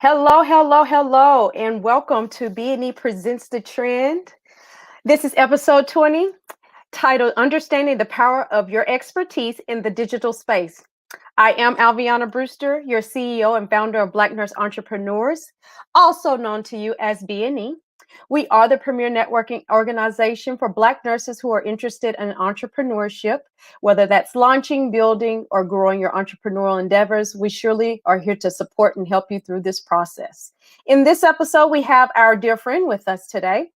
Hello, hello, hello, and welcome to B&E Presents the Trend. This is episode 20, titled Understanding the Power of Your Expertise in the Digital Space. I am Alviana Brewster, your CEO and founder of Black Nurse Entrepreneurs, also known to you as B&E. We are the premier networking organization for Black nurses who are interested in entrepreneurship, whether that's launching, building, or growing your entrepreneurial endeavors. We surely are here to support and help you through this process. In this episode, we have our dear friend with us today.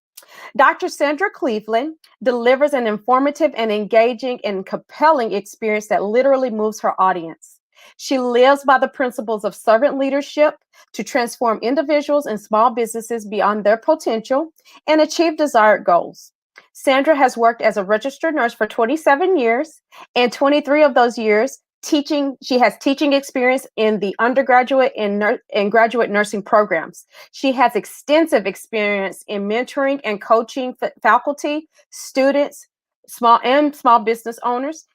Dr. Sandra Cleveland delivers an informative and engaging and compelling experience that literally moves her audience. She lives by the principles of servant leadership to transform individuals and small businesses beyond their potential and achieve desired goals. Sandra has worked as a registered nurse for 27 years, and 23 of those years she has teaching experience in the undergraduate and graduate nursing programs. She has extensive experience in mentoring and coaching faculty, students, small business owners.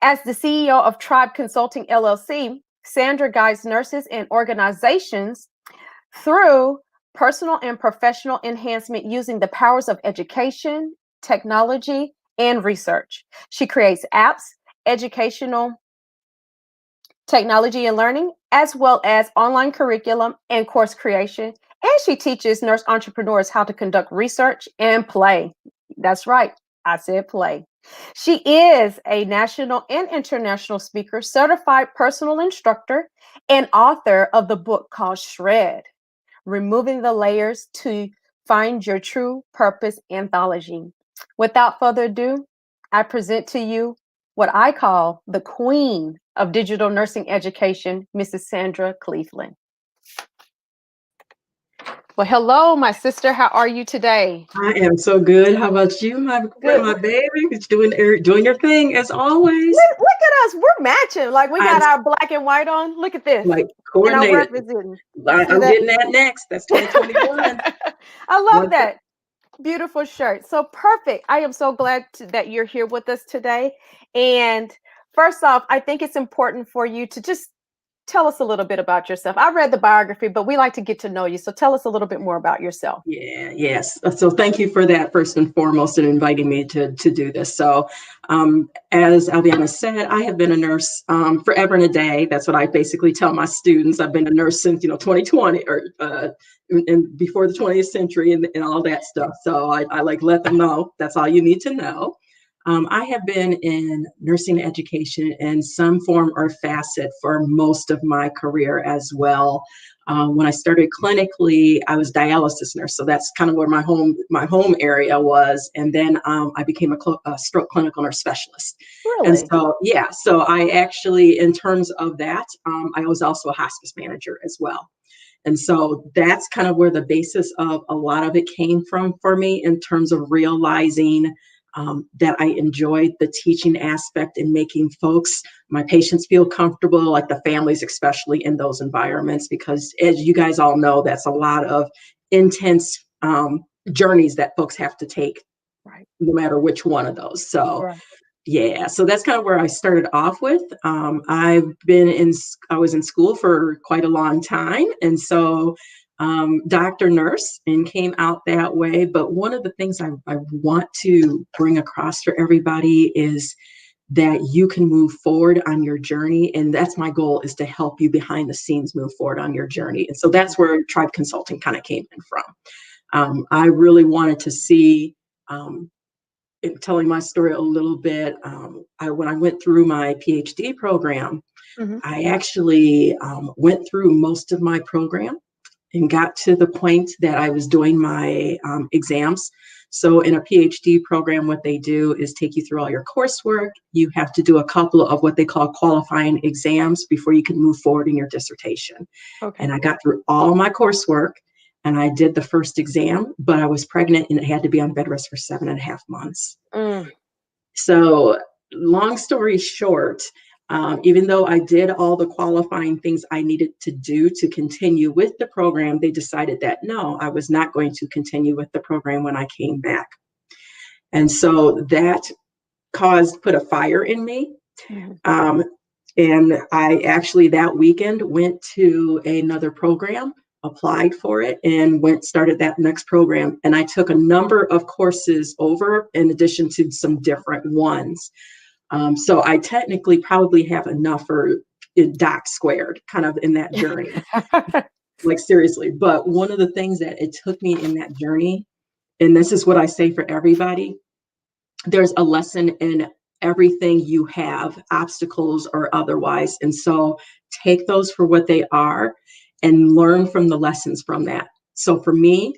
As the CEO of Tribe Consulting LLC, Sandra guides nurses and organizations through personal and professional enhancement using the powers of education, technology, and research. She creates apps, educational technology and learning, as well as online curriculum and course creation. And she teaches nurse entrepreneurs how to conduct research and play. That's right, I said play. She is a national and international speaker, certified personal instructor, and author of the book called Shred, Removing the Layers to Find Your True Purpose Anthology. Without further ado, I present to you what I call the queen of digital nursing education, Mrs. Sandra Cleveland. Well, hello, my sister. How are you today? I am so good. How about you, my baby? It's doing your thing as always. Look at us. We're matching. Like we got our black and white on. Look at this. Like And I'm coordinated. representing. I'm getting that next. That's 2021. I love that. Beautiful shirt. So perfect. I am so glad that you're here with us today. And first off, I think it's important for you to just tell us a little bit about yourself. I read the biography, but we like to get to know you. So tell us a little bit more about yourself. Yes. So thank you for that, first and foremost, and inviting me to do this. So as Alviana said, I have been a nurse forever and a day. That's what I basically tell my students. I've been a nurse since 2020 or and before the 20th century and all that stuff. So I like let them know that's all you need to know. I have been in nursing education in some form or facet for most of my career as well. When I started clinically, I was dialysis nurse, so that's kind of where my home area was. And then I became a stroke clinical nurse specialist. Really? And so I actually, in terms of that, I was also a hospice manager as well. And so that's kind of where the basis of a lot of it came from for me in terms of realizing that I enjoyed the teaching aspect and making my patients feel comfortable, like the families, especially in those environments, because as you guys all know, that's a lot of intense journeys that folks have to take, right, no matter which one of those. So right. Yeah, so that's kind of where I started off with. I was in school for quite a long time. And so doctor, nurse, and came out that way. But one of the things I want to bring across for everybody is that you can move forward on your journey. And that's my goal, is to help you behind the scenes move forward on your journey. And so that's where Tribe Consulting kind of came in from. I really wanted to see, in telling my story a little bit, when I went through my PhD program, I actually went through most of my program and got to the point that I was doing my exams. So in a PhD program, what they do is take you through all your coursework. You have to do a couple of what they call qualifying exams before you can move forward in your dissertation. Okay. And I got through all my coursework and I did the first exam, but I was pregnant and it had to be on bed rest for 7.5 months. So long story short, even though I did all the qualifying things I needed to do to continue with the program, they decided that no, I was not going to continue with the program when I came back. And so that put a fire in me. And I actually that weekend went to another program applied for it and started that next program. And I took a number of courses over in addition to some different ones. So I technically probably have enough for doc squared kind of in that journey, like seriously. But one of the things that it took me in that journey, and this is what I say for everybody, there's a lesson in everything you have, obstacles or otherwise. And so take those for what they are and learn from the lessons from that. So for me,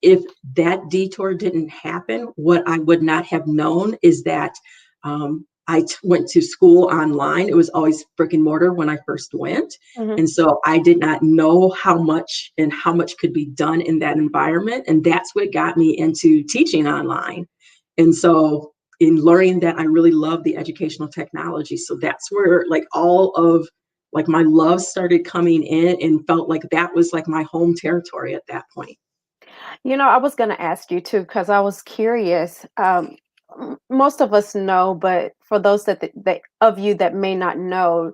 if that detour didn't happen, what I would not have known is that went to school online. It was always brick and mortar when I first went. Mhm. And so I did not know how much could be done in that environment. And that's what got me into teaching online. And so in learning that, I really love the educational technology. So that's where like all of like my love started coming in and felt like that was like my home territory at that point. I was going to ask you too, because I was curious. Most of us know, but for those that of you that may not know,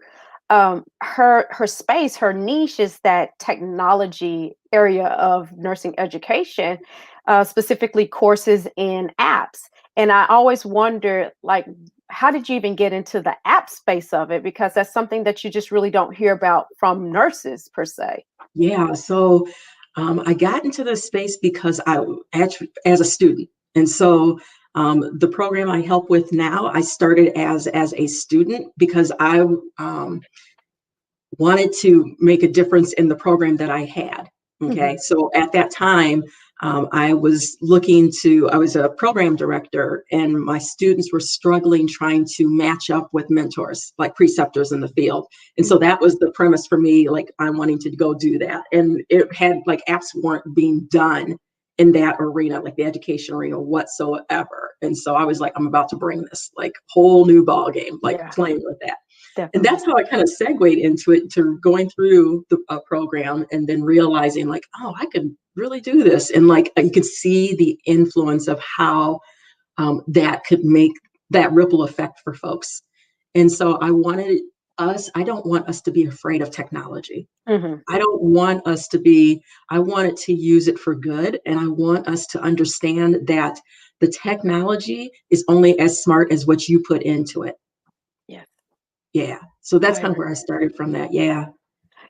her space, her niche is that technology area of nursing education, specifically courses and apps. And I always wonder, like, how did you even get into the app space of it? Because that's something that you just really don't hear about from nurses per se. Yeah. So I got into this space because actually as a student. And so the program I help with now, I started as a student because I wanted to make a difference in the program that I had. Mhm. Okay. So at that time, I was I was a program director, and my students were struggling trying to match up with mentors, like preceptors in the field. And so Mhm. that was the premise for me, like I'm wanting to go do that. And it had like apps weren't being done in that arena, like the education arena whatsoever. And so I was like, I'm about to bring this like whole new ball game, like Yeah, playing with that. And definitely. that's how I kind of segued into it, to going through the program and then realizing like, oh, I could really do this. And like, you could see the influence of how that could make that ripple effect for folks. And so I don't want us to be afraid of technology. Mhm. I don't want us to be, I wanted to use it for good. And I want us to understand that the technology is only as smart as what you put into it. Yes, Yeah. So that's I kind of agree. where I started from that. Yeah.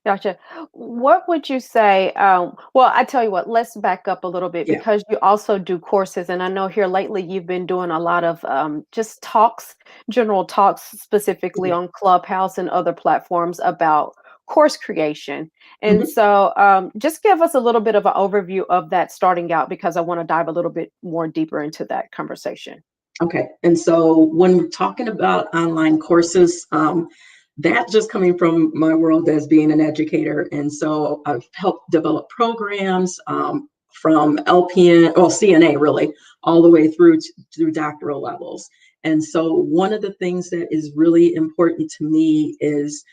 Gotcha. What would you say? Well, I tell you what, let's back up a little bit Yeah. because you also do courses. And I know here lately you've been doing a lot of just talks, general talks, specifically Yeah. on Clubhouse and other platforms about course creation. And Mhm. so just give us a little bit of an overview of that starting out because I want to dive a little bit more deeper into that conversation. Okay. And so when we're talking about online courses, that just coming from my world as being an educator. And so I've helped develop programs from LPN, well, CNA really, all the way through doctoral levels. And so one of the things that is really important to me is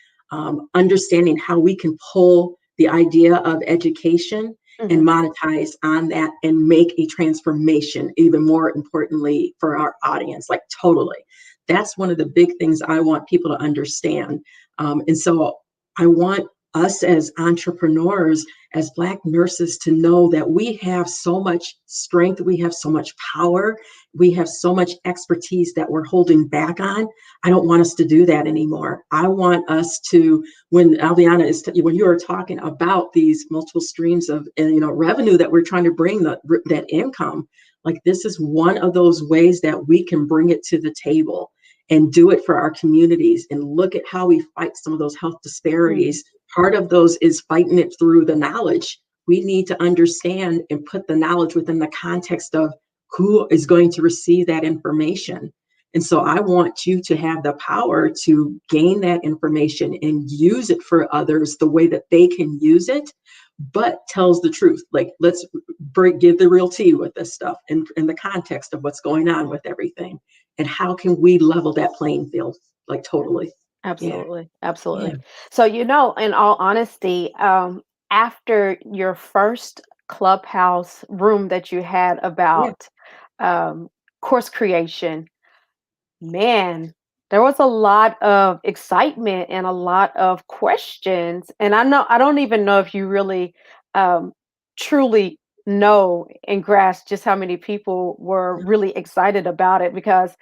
understanding how we can pull the idea of education and Hmm. monetize on that and make a transformation, even more importantly for our audience, like totally. That's one of the big things I want people to understand. And so I want us as entrepreneurs, as Black nurses, to know that we have so much strength, we have so much power, we have so much expertise that we're holding back on. I don't want us to do that anymore. I want us to, when Alviana when you are talking about these multiple streams of revenue that we're trying to bring, that income, like this is one of those ways that we can bring it to the table and do it for our communities and look at how we fight some of those health Hmm. disparities. Part of those is fighting it through the knowledge. We need to understand and put the knowledge within the context of who is going to receive that information. And so I want you to have the power to gain that information and use it for others the way that they can use it, but tells the truth. Like, let's give the real tea with this stuff in the context of what's going on with everything. And how can we level that playing field? Like, totally. Yeah. Absolutely, Yeah. absolutely. So, in all honesty, after your first clubhouse room that you had Yeah. about um, course creation, man, there was a lot of excitement and a lot of questions. And I don't even know if you really um, truly know and grasp just how many people were really excited about it, because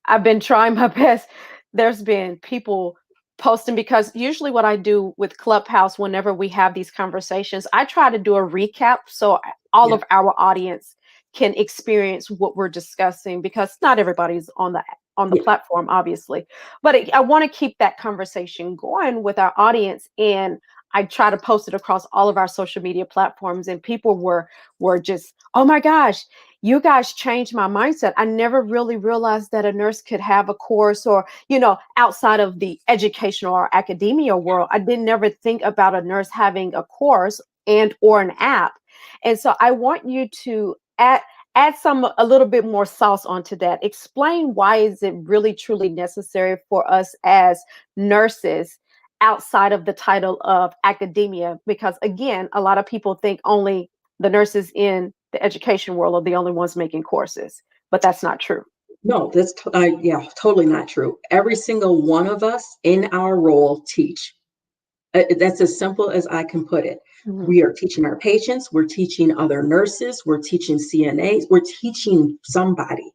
I've been trying my best. There's been people posting, because usually what I do with Clubhouse whenever we have these conversations, I try to do a recap so all Yeah. of our audience can experience what we're discussing, because not everybody's on the Yeah. platform, obviously. But I want to keep that conversation going with our audience, and I try to post it across all of our social media platforms, and people were just, oh my gosh, you guys changed my mindset. I never really realized that a nurse could have a course, or, outside of the educational or academia world, I didn't never think about a nurse having a course and or an app. And so I want you to add some a little bit more sauce onto that. Explain why is it really truly necessary for us as nurses outside of the title of academia, because again, a lot of people think only the nurses in the education world are the only ones making courses, but that's not true. No, yeah, totally not true. Every single one of us in our role teach. That's as simple as I can put it. Mhm. We are teaching our patients, we're teaching other nurses, we're teaching CNAs, we're teaching somebody.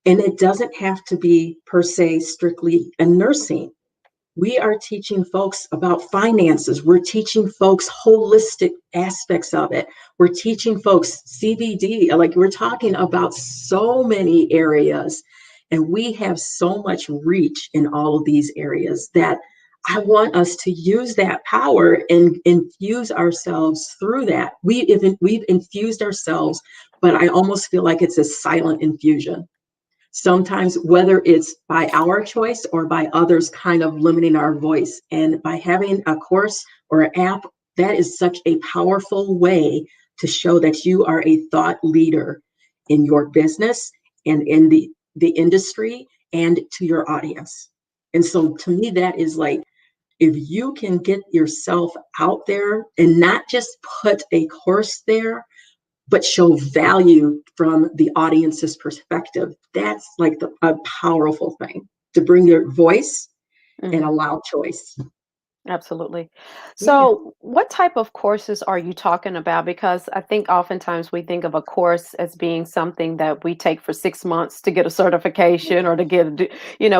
And it doesn't have to be per se strictly a nursing. We are teaching folks about finances. We're teaching folks holistic aspects of it. We're teaching folks CBD. Like, we're talking about so many areas, and we have so much reach in all of these areas that I want us to use that power and infuse ourselves through that. We've infused ourselves, but I almost feel like it's a silent infusion. Sometimes, whether it's by our choice or by others kind of limiting our voice. And by having a course or an app, that is such a powerful way to show that you are a thought leader in your business and in the industry and to your audience. And so to me, that is like, if you can get yourself out there and not just put a course there, but show value from the audience's perspective. That's like a powerful thing, to bring your voice and Mhm. allow choice. Absolutely. Yeah. So, what type of courses are you talking about? Because I think oftentimes we think of a course as being something that we take for 6 months to get a certification, or to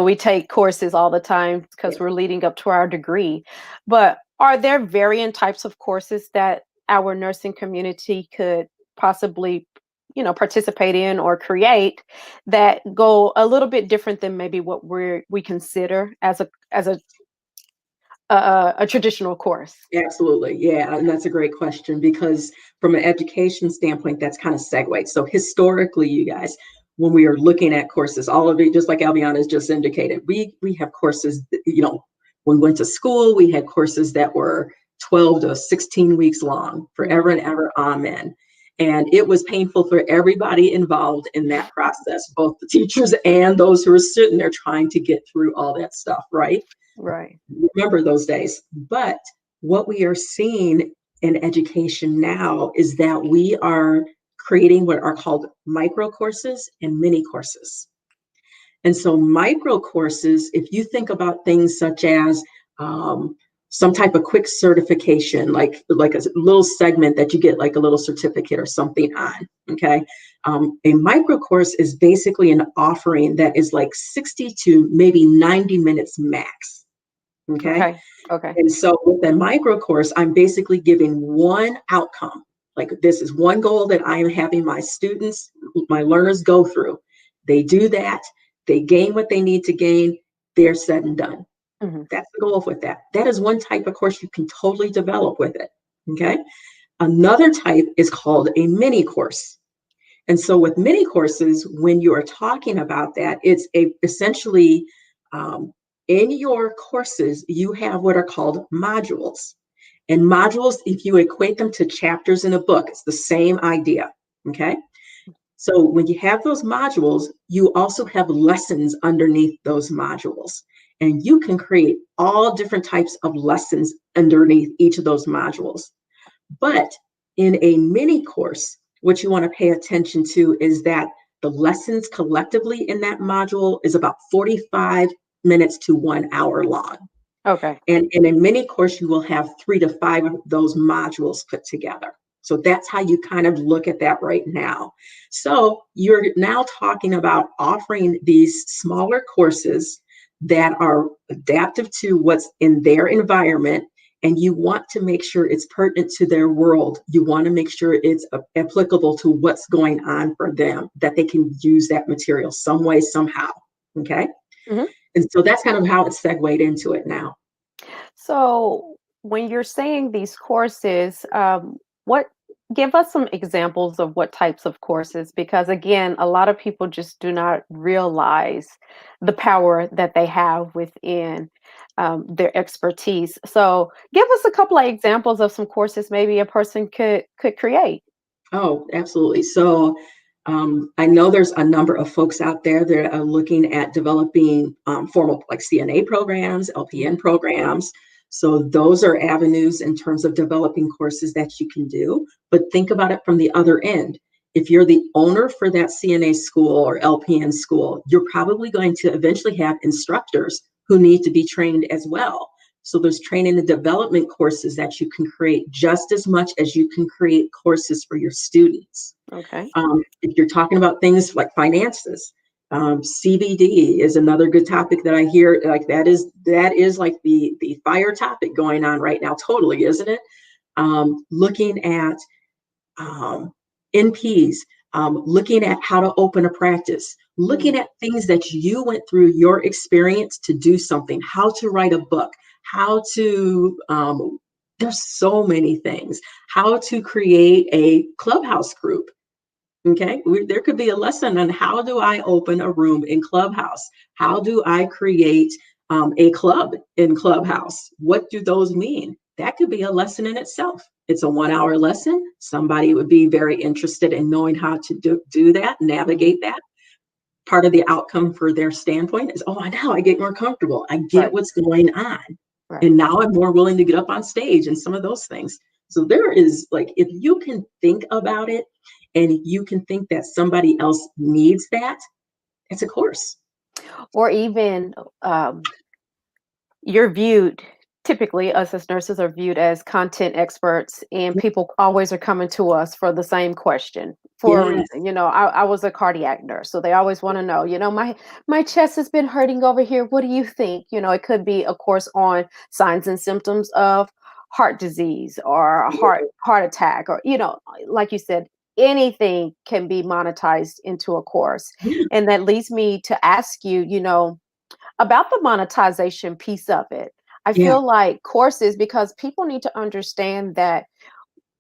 we take courses all the time because Yeah. we're leading up to our degree. But are there varying types of courses that our nursing community could possibly, participate in or create, that go a little bit different than maybe what we consider as a traditional course? Absolutely. Yeah. And that's a great question, because from an education standpoint, that's kind of segued. So historically, you guys, when we are looking at courses, all of it, just like Albiana has just indicated, we have courses, when we went to school, we had courses that were 12 to 16 weeks long, forever Mhm. and ever. Amen. And it was painful for everybody involved in that process, both the teachers and those who are sitting there trying to get through all that stuff, right? Right. Remember those days. But what we are seeing in education now is that we are creating what are called micro courses and mini courses. And so, micro courses, if you think about things such as um, some type of quick certification, like a little segment that you get, like a little certificate or something on. Okay, a micro course is basically an offering that is like 60 to maybe 90 minutes max. Okay. Okay. Okay. And so with a micro course, I'm basically giving one outcome. Like, this is one goal that I am having my students, my learners go through. They do that, they gain what they need to gain, they're said and done. Mhm. That's the goal with that. That is one type of course you can totally develop with it. Okay. Another type is called a mini course. And so with mini courses, when you are talking about that, it's essentially um, in your courses, you have what are called modules. And modules, if you equate them to chapters in a book, it's the same idea. Okay. So when you have those modules, you also have lessons underneath those modules. And you can create all different types of lessons underneath each of those modules. But in a mini course, what you want to pay attention to is that the lessons collectively in that module is about 45 minutes to 1 hour long. Okay. And in mini course, you will have 3 to 5 of those modules put together. So that's how you kind of look at that right now. So you're now talking about offering these smaller courses that are adaptive to what's in their environment. And you want to make sure it's pertinent to their world. You want to make sure it's applicable to what's going on for them, that they can use that material some way, somehow. Okay. Mhm. And so that's kind of how it's segued into it now. So when you're saying these courses, what give us some examples of what types of courses? Because again, a lot of people just do not realize the power that they have within their expertise. So give us a couple of examples of some courses maybe a person could create. Oh, absolutely. So I know there's a number of folks out there that are looking at developing formal like CNA programs, LPN programs. So those are avenues in terms of developing courses that you can do. But think about it from the other end. If you're the owner for that CNA school or LPN school, you're probably going to eventually have instructors who need to be trained as well. So there's training and development courses that you can create just as much as you can create courses for your students. Okay. If you're talking about things like finances, CBD is another good topic that I hear. Like that is like the fire topic going on right now. Totally, isn't it? Looking at um, NPs, looking at how to open a practice, looking Mm, at things that you went through your experience to do something, how to write a book, how to, there's so many things, how to create a clubhouse group. Okay, there could be a lesson on how do I open a room in Clubhouse? How do I create a club in Clubhouse? What do those mean? That could be a lesson in itself. It's a 1 hour lesson. Somebody would be very interested in knowing how to do that, mhm. navigate that. Part of the outcome for their standpoint is, oh, now I get more comfortable. I get Right. what's going on. Right. And now I'm more willing to get up on stage and some of those things. So there is like, if you can think about it and you can think that somebody else needs that, it's a course. Or even um, you're viewed typically us as nurses are viewed as content experts and people always are coming to us for the same question for a Yes. reason. I was a cardiac nurse, so they always want to know, my chest has been hurting over here, what do you think? It could be a course on signs and symptoms of heart disease or a heart attack, or like you said, anything can be monetized into a course. Yeah. And that leads me to ask you, about the monetization piece of it. I Yeah. feel like courses, because people need to understand that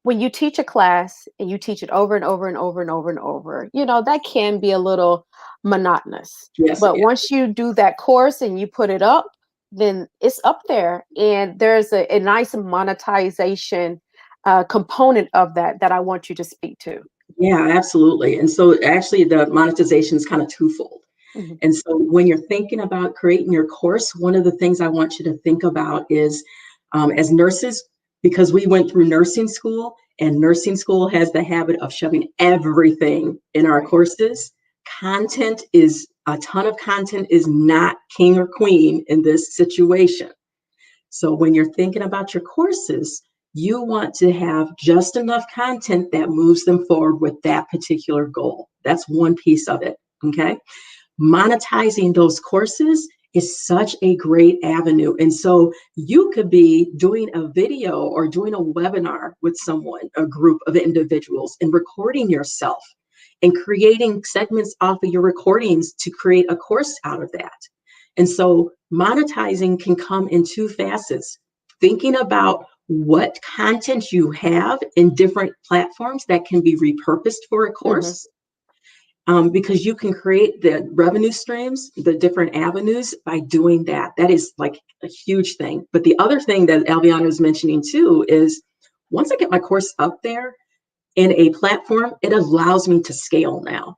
when you teach a class and you teach it over and over and over and over and over, that can be a little monotonous. Yes. But Yeah. once you do that course and you put it up, then it's up there. And there's a nice monetization component of that I want you to speak to. Yeah, absolutely. And so actually the monetization is kind of twofold. Mhm. And so when you're thinking about creating your course, one of the things I want you to think about is as nurses, because we went through nursing school and nursing school has the habit of shoving everything in our Right. courses. Content is a ton of content is not king or queen in this situation. So when you're thinking about your courses, you want to have just enough content that moves them forward with that particular goal. That's one piece of it. Okay. Monetizing those courses is such a great avenue. And so you could be doing a video or doing a webinar with someone, a group of individuals, and recording yourself and creating segments off of your recordings to create a course out of that. And so monetizing can come in two facets. Thinking about what content you have in different platforms that can be repurposed for a Mhm. course, because you can create the revenue streams, the different avenues by doing that. That is like a huge thing. But the other thing that Alviana was mentioning too is once I get my course up there in a platform, it allows me to scale now.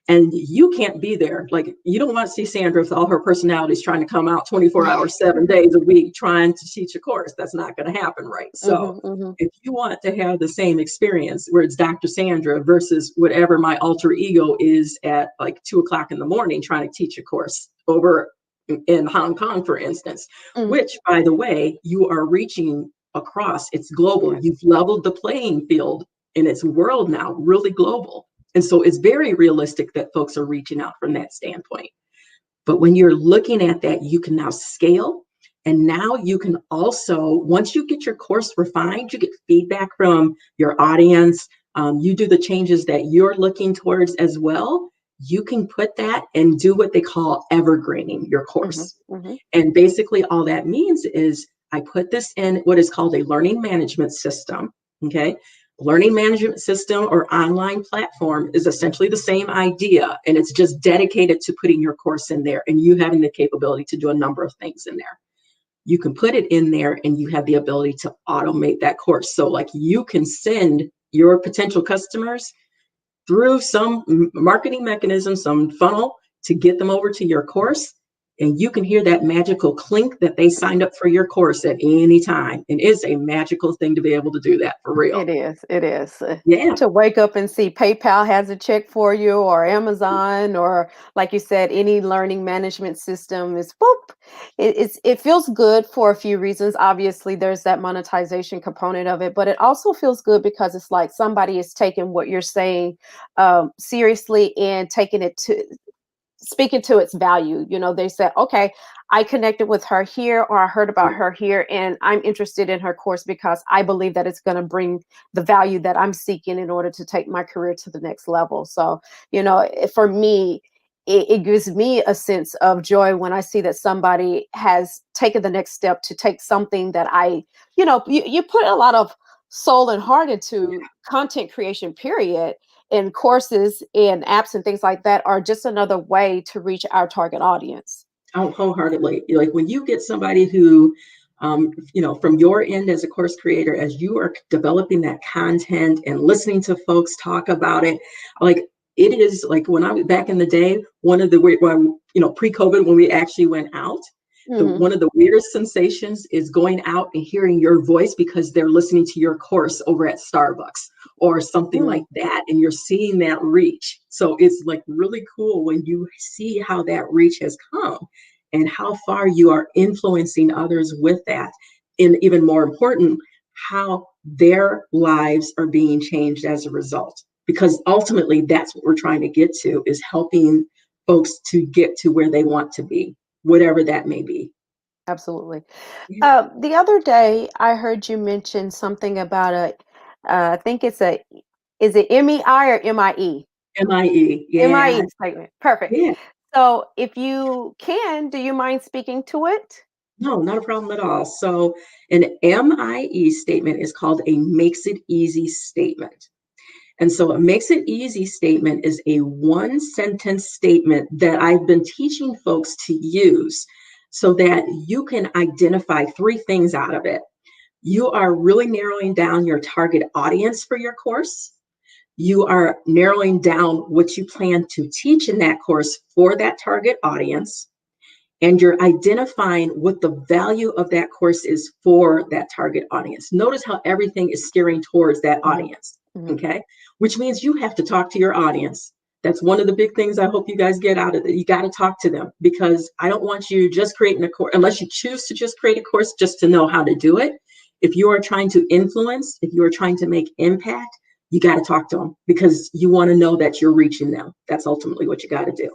And you can't be there. Like, you don't want to see Sandra with all her personalities trying to come out 24 hours, 7 days a week, trying to teach a course. That's not going to happen, right? So, Mhm. Mhm. if you want to have the same experience where it's Dr. Sandra versus whatever my alter ego is at like 2 o'clock in the morning trying to teach a course over in Hong Kong, for instance, Mm. which, by the way, you are reaching across. It's global. Yeah. You've leveled the playing field and it's world now, really global. And so it's very realistic that folks are reaching out from that standpoint. But when you're looking at that, you can now scale. And now you can also, once you get your course refined, you get feedback from your audience. You do the changes that you're looking towards as well. You can put that and do what they call evergreening your Hmm. course. Hmm. And basically, all that means is I put this in what is called a learning management system. Okay. Learning management system or online platform is essentially the same idea, and it's just dedicated to putting your course in there and you having the capability to do a number of things in there. You can put it in there and you have the ability to automate that course. So, like, you can send your potential customers through some marketing mechanism, some funnel to get them over to your course. And you can hear that magical clink that they signed up for your course at any time. And it's a magical thing to be able to do that for real. It is. It is. Yeah. To wake up and see PayPal has a check for you, or Amazon, or like you said, any learning management system is whoop. It feels good for a few reasons. Obviously, there's that monetization component of it, but it also feels good because it's like somebody is taking what you're saying seriously and taking it to speaking to its value. They said, okay, I connected with her here, or I heard about her here, and I'm interested in her course because I believe that it's going to bring the value that I'm seeking in order to take my career to the next level. So, for me, it gives me a sense of joy when I see that somebody has taken the next step to take something that you put a lot of soul and heart into content creation, period, and courses and apps and things like that are just another way to reach our target audience. Oh, wholeheartedly. Like, when you get somebody who, from your end as a course creator, as you are developing that content and listening to folks talk about it, like, it is like when I was back in the day, one of the pre-COVID, when we actually went out, Hmm. one of the weirdest sensations is going out and hearing your voice because they're listening to your course over at Starbucks or something like Mm, that, and you're seeing that reach. So it's like really cool when you see how that reach has come and how far you are influencing others with that. And even more important, how their lives are being changed as a result. Because ultimately, that's what we're trying to get to, is helping folks to get to where they want to be, whatever that may be. absolutely. Yeah. The other day, I heard you mention something about I think is it MEI or MIE? MIE. Yeah. MIE statement. Perfect. Yeah. So if you can, do you mind speaking to it? No, not a problem at all. So an MIE statement is called a makes it easy statement. And so a makes it easy statement is a one sentence statement that I've been teaching folks to use so that you can identify three things out of it. You are really narrowing down your target audience for your course. You are narrowing down what you plan to teach in that course for that target audience. And you're identifying what the value of that course is for that target audience. Notice how everything is steering towards that Hmm. audience, Hmm. okay? Which means you have to talk to your audience. That's one of the big things I hope you guys get out of it. You got to talk to them, because I don't want you just creating a course, unless you choose to just create a course just to know how to do it. If you are trying to influence, if you are trying to make impact, you got to talk to them, because you want to know that you're reaching them. That's ultimately what you got to do.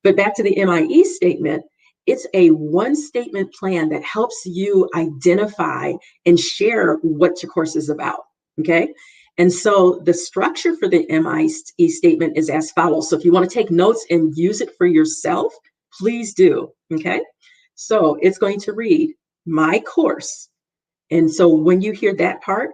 But back to the MIE statement, it's a one statement plan that helps you identify and share what your course is about. Okay. And so the structure for the MIE statement is as follows. So if you want to take notes and use it for yourself, please do. Okay. So it's going to read my course. And so when you hear that part,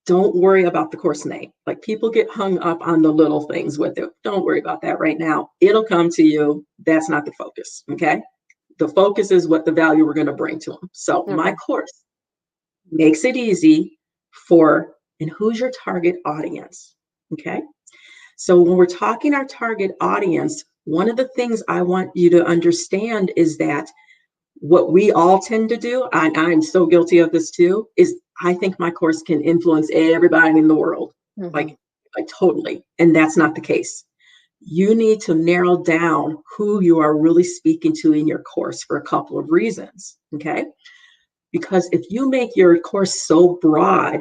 don't worry about the course name. Like, people get hung up on the little things with it. Don't worry about that right now. It'll come to you. That's not the focus. Okay. The focus is what the value we're going to bring to them. So my Okay. course makes it easy for, and who's your target audience? Okay. So when we're talking our target audience, one of the things I want you to understand is that what we all tend to do, and I'm so guilty of this too, is I think my course can influence everybody in the world, Hmm. like, totally. And that's not the case. you need to narrow down who you are really speaking to in your course for a couple of reasons, okay? Because if you make your course so broad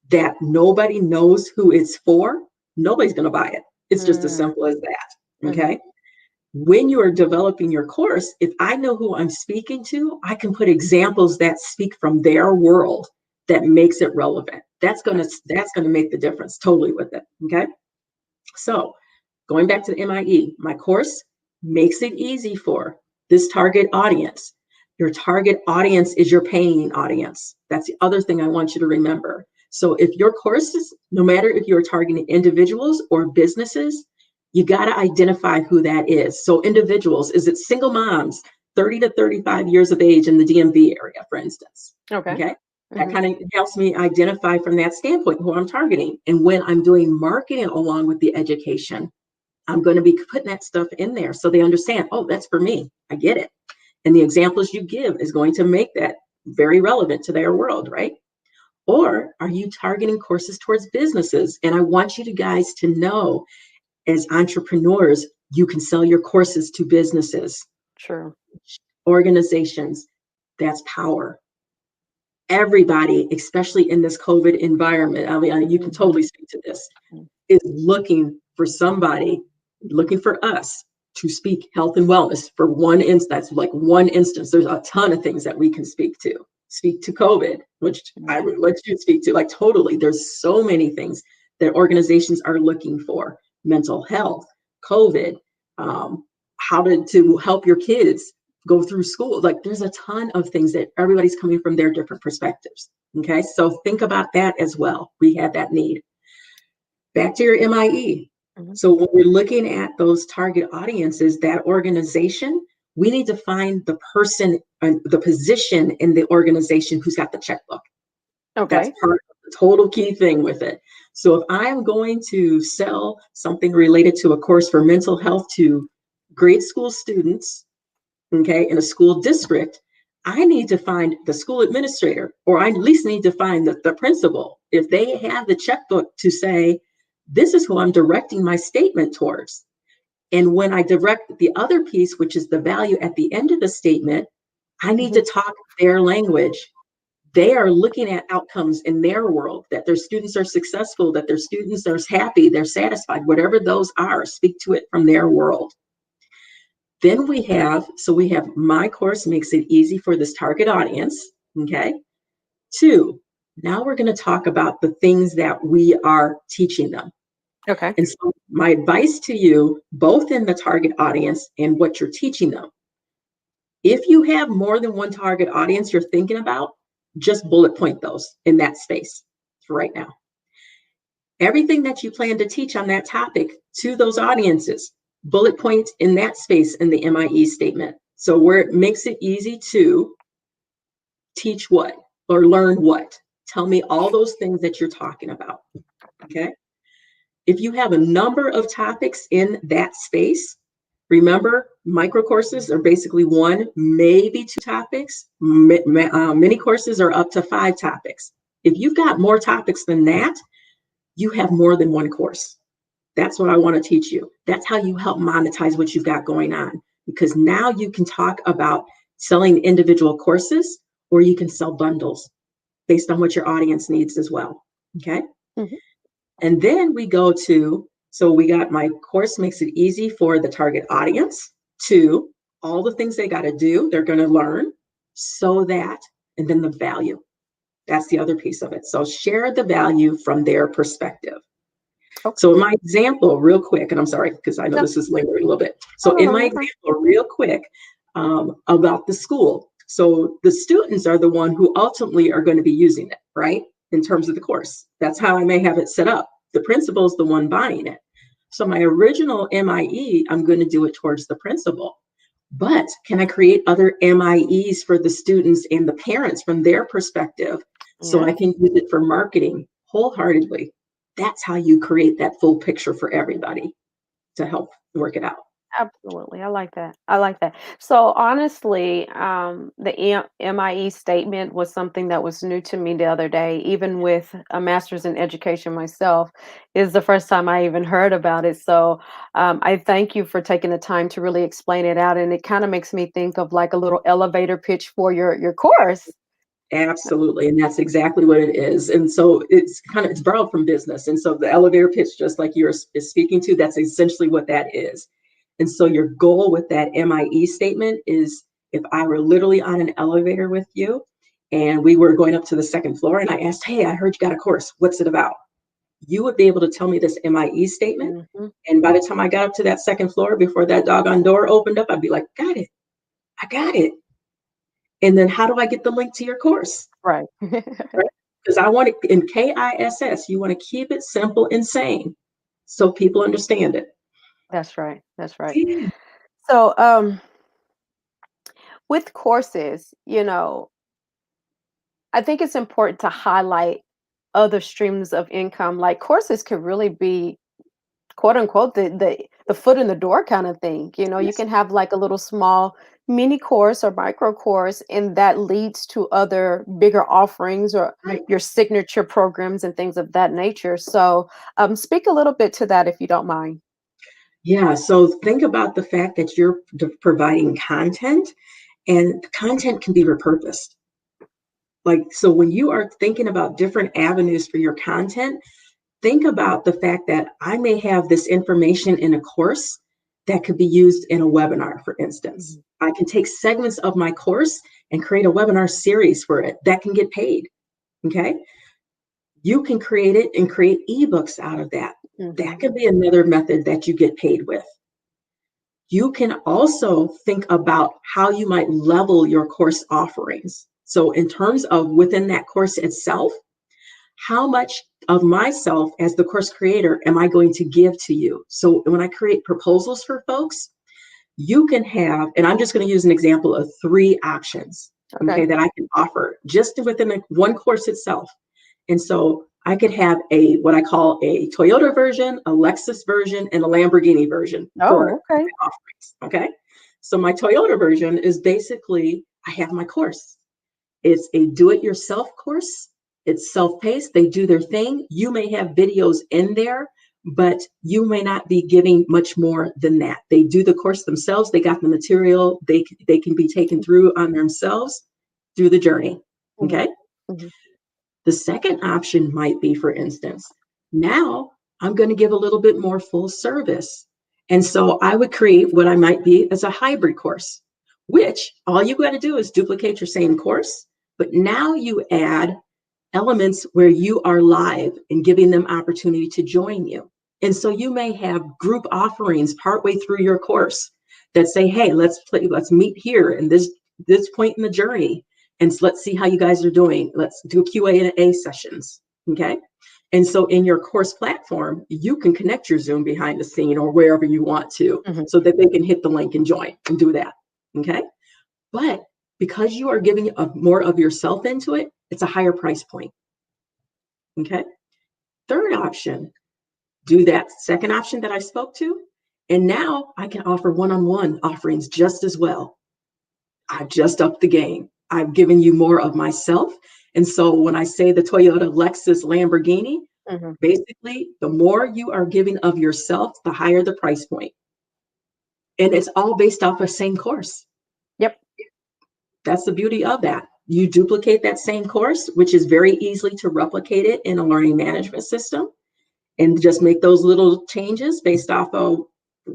that nobody knows who it's for, nobody's going to buy it. It's just as simple as that, okay? When you are developing your course, if I know who I'm speaking to, I can put examples that speak from their world that makes it relevant. That's gonna make the difference totally with it, okay? So going back to the MIE, my course makes it easy for this target audience. Your target audience is your paying audience. That's the other thing I want you to remember. So if your courses, no matter if you're targeting individuals or businesses, you got to identify who that is. So individuals, is it single moms, 30 to 35 years of age in the DMV area, for instance? Okay. That kind of helps me identify from that standpoint who I'm targeting. And when I'm doing marketing along with the education, I'm going to be putting that stuff in there so they understand, oh, that's for me. I get it. And the examples you give is going to make that very relevant to their world, right? Or are you targeting courses towards businesses? And I want you guys to know, as entrepreneurs, you can sell your courses to businesses, True, organizations. That's power. Everybody, especially in this COVID environment, I mean, you can totally speak to this, is looking for somebody, looking for us to speak health and wellness for one instance, like one instance. There's a ton of things that we can speak to COVID, which I would let you speak to, like totally. There's so many things that organizations are looking for: mental health, COVID, how to help your kids go through school. Like there's a ton of things that everybody's coming from their different perspectives. Okay, so think about that as well. We have that need. Back to your MIE. So when we're looking at those target audiences, that organization, we need to find the person and the position in the organization who's got the checkbook. Okay. That's part of the total key thing with it. So if I'm going to sell something related to a course for mental health to grade school students, okay, in a school district, I need to find the school administrator, or I at least need to find the principal. If they have the checkbook to say, this is who I'm directing my statement towards. And when I direct the other piece, which is the value at the end of the statement, I need to talk their language. They are looking at outcomes in their world, that their students are successful, that their students are happy, they're satisfied, whatever those are, speak to it from their world. Then we have my course makes it easy for this target audience, okay? 2, now we're going to talk about the things that we are teaching them. Okay. And so my advice to you, both in the target audience and what you're teaching them, if you have more than one target audience you're thinking about, just bullet point those in that space for right now. Everything that you plan to teach on that topic to those audiences, bullet point in that space in the MIE statement. So where it makes it easy to teach what or learn what. Tell me all those things that you're talking about, okay? If you have a number of topics in that space, remember, micro courses are basically 1, maybe 2 topics. Mini courses are up to 5 topics. If you've got more topics than that, you have more than one course. That's what I want to teach you. That's how you help monetize what you've got going on. Because now you can talk about selling individual courses, or you can sell bundles based on what your audience needs as well, okay? And then we go to, so we got my course makes it easy for the target audience. 2, all the things they got to do, they're going to learn so that, and then the value. That's the other piece of it. So share the value from their perspective. Okay. So in my example, real quick, and I'm sorry, because I know this is lingering a little bit. So in my example, real quick, about the school. So the students are the one who ultimately are going to be using it, right? In terms of the course. That's how I may have it set up. The principal is the one buying it. So my original MIE, I'm going to do it towards the principal. But can I create other MIEs for the students and the parents from their perspective, so I can use it for marketing wholeheartedly? That's how you create that full picture for everybody to help work it out. Absolutely. I like that. I like that. So honestly, the MIE statement was something that was new to me the other day, even with a master's in education myself, is the first time I even heard about it. So I thank you for taking the time to really explain it out. And it kind of makes me think of like a little elevator pitch for your course. Absolutely, and that's exactly what it is. And so it's borrowed from business. And so the elevator pitch, just like you're speaking to, that's essentially what that is. And so your goal with that MIE statement is, if I were literally on an elevator with you and we were going up to the second floor and I asked, "Hey, I heard you got a course. What's it about?" You would be able to tell me this MIE statement. Hmm. And by the time I got up to that second floor, before that doggone door opened up, I'd be like, "Got it. I got it." And then how do I get the link to your course? Right. Right? Because I want it in KISS, you want to keep it simple and sane so people understand it. That's right. That's right. Yeah. So with courses, I think it's important to highlight other streams of income. Like courses could really be quote unquote the foot in the door kind of thing. You Yes. can have like a little small mini course or micro course, and that leads to other bigger offerings or Right. your signature programs and things of that nature. So speak a little bit to that if you don't mind. Yeah. So think about the fact that you're providing content, and the content can be repurposed. Like, so when you are thinking about different avenues for your content, think about the fact that I may have this information in a course that could be used in a webinar, for instance. Mhm. I can take segments of my course and create a webinar series for it that can get paid. Okay. You can create it and create ebooks out of that. That Mhm. could be another method that you get paid with. You can also think about how you might level your course offerings. So, in terms of within that course itself, how much of myself as the course creator am I going to give to you? So, when I create proposals for folks, you can have, and I'm just going to use an example of 3 options, Okay. okay, that I can offer just within one course itself. And so I could have a what I call a Toyota version, a Lexus version, and a Lamborghini version for Oh, okay. my offerings. Okay. So my Toyota version is basically, I have my course. It's a do-it-yourself course. It's self-paced. They do their thing. You may have videos in there, but you may not be giving much more than that. They do the course themselves. They got the material. They can be taken through on themselves through the journey. Mhm. Okay. Mhm. The second option might be, for instance, now I'm going to give a little bit more full service. And so I would create what I might be as a hybrid course, which all you got to do is duplicate your same course, but now you add elements where you are live and giving them opportunity to join you. And so you may have group offerings partway through your course that say, "Hey, let's meet here in this point in the journey, and let's see how you guys are doing. Let's do Q&A sessions." Okay. And so in your course platform, you can connect your Zoom behind the scene or wherever you want to, Mhm. so that they can hit the link and join and do that. Okay. But because you are giving more of yourself into it, it's a higher price point. Okay. Third option, do that second option that I spoke to. And now I can offer one on one offerings just as well. I've just upped the game. I've given you more of myself. And so when I say the Toyota, Lexus, Lamborghini, Mhm. basically, the more you are giving of yourself, the higher the price point. And it's all based off a same course. Yep. That's the beauty of that. You duplicate that same course, which is very easily to replicate it in a learning management system, and just make those little changes based off of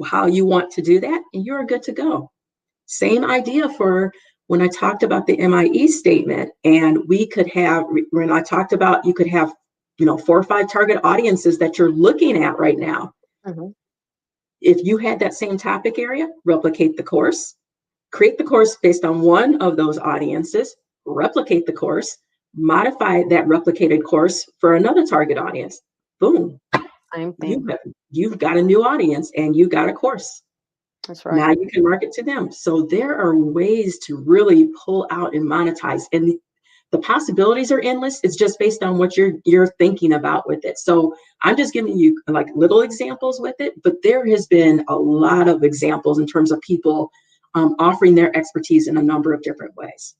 how you want to do that, and you're good to go. Same idea for when I talked about the MIE statement, and we could have, when I talked about, you could have, 4 or 5 target audiences that you're looking at right now. Mhm. If you had that same topic area, replicate the course, create the course based on one of those audiences, replicate the course, modify that replicated course for another target audience. Boom, Same you thing. have, you've got a new audience and you got a course. That's right. Now you can market to them. So there are ways to really pull out and monetize. And the the possibilities are endless. It's just based on what you're thinking about with it. So I'm just giving you like little examples with it, but there has been a lot of examples in terms of people offering their expertise in a number of different ways.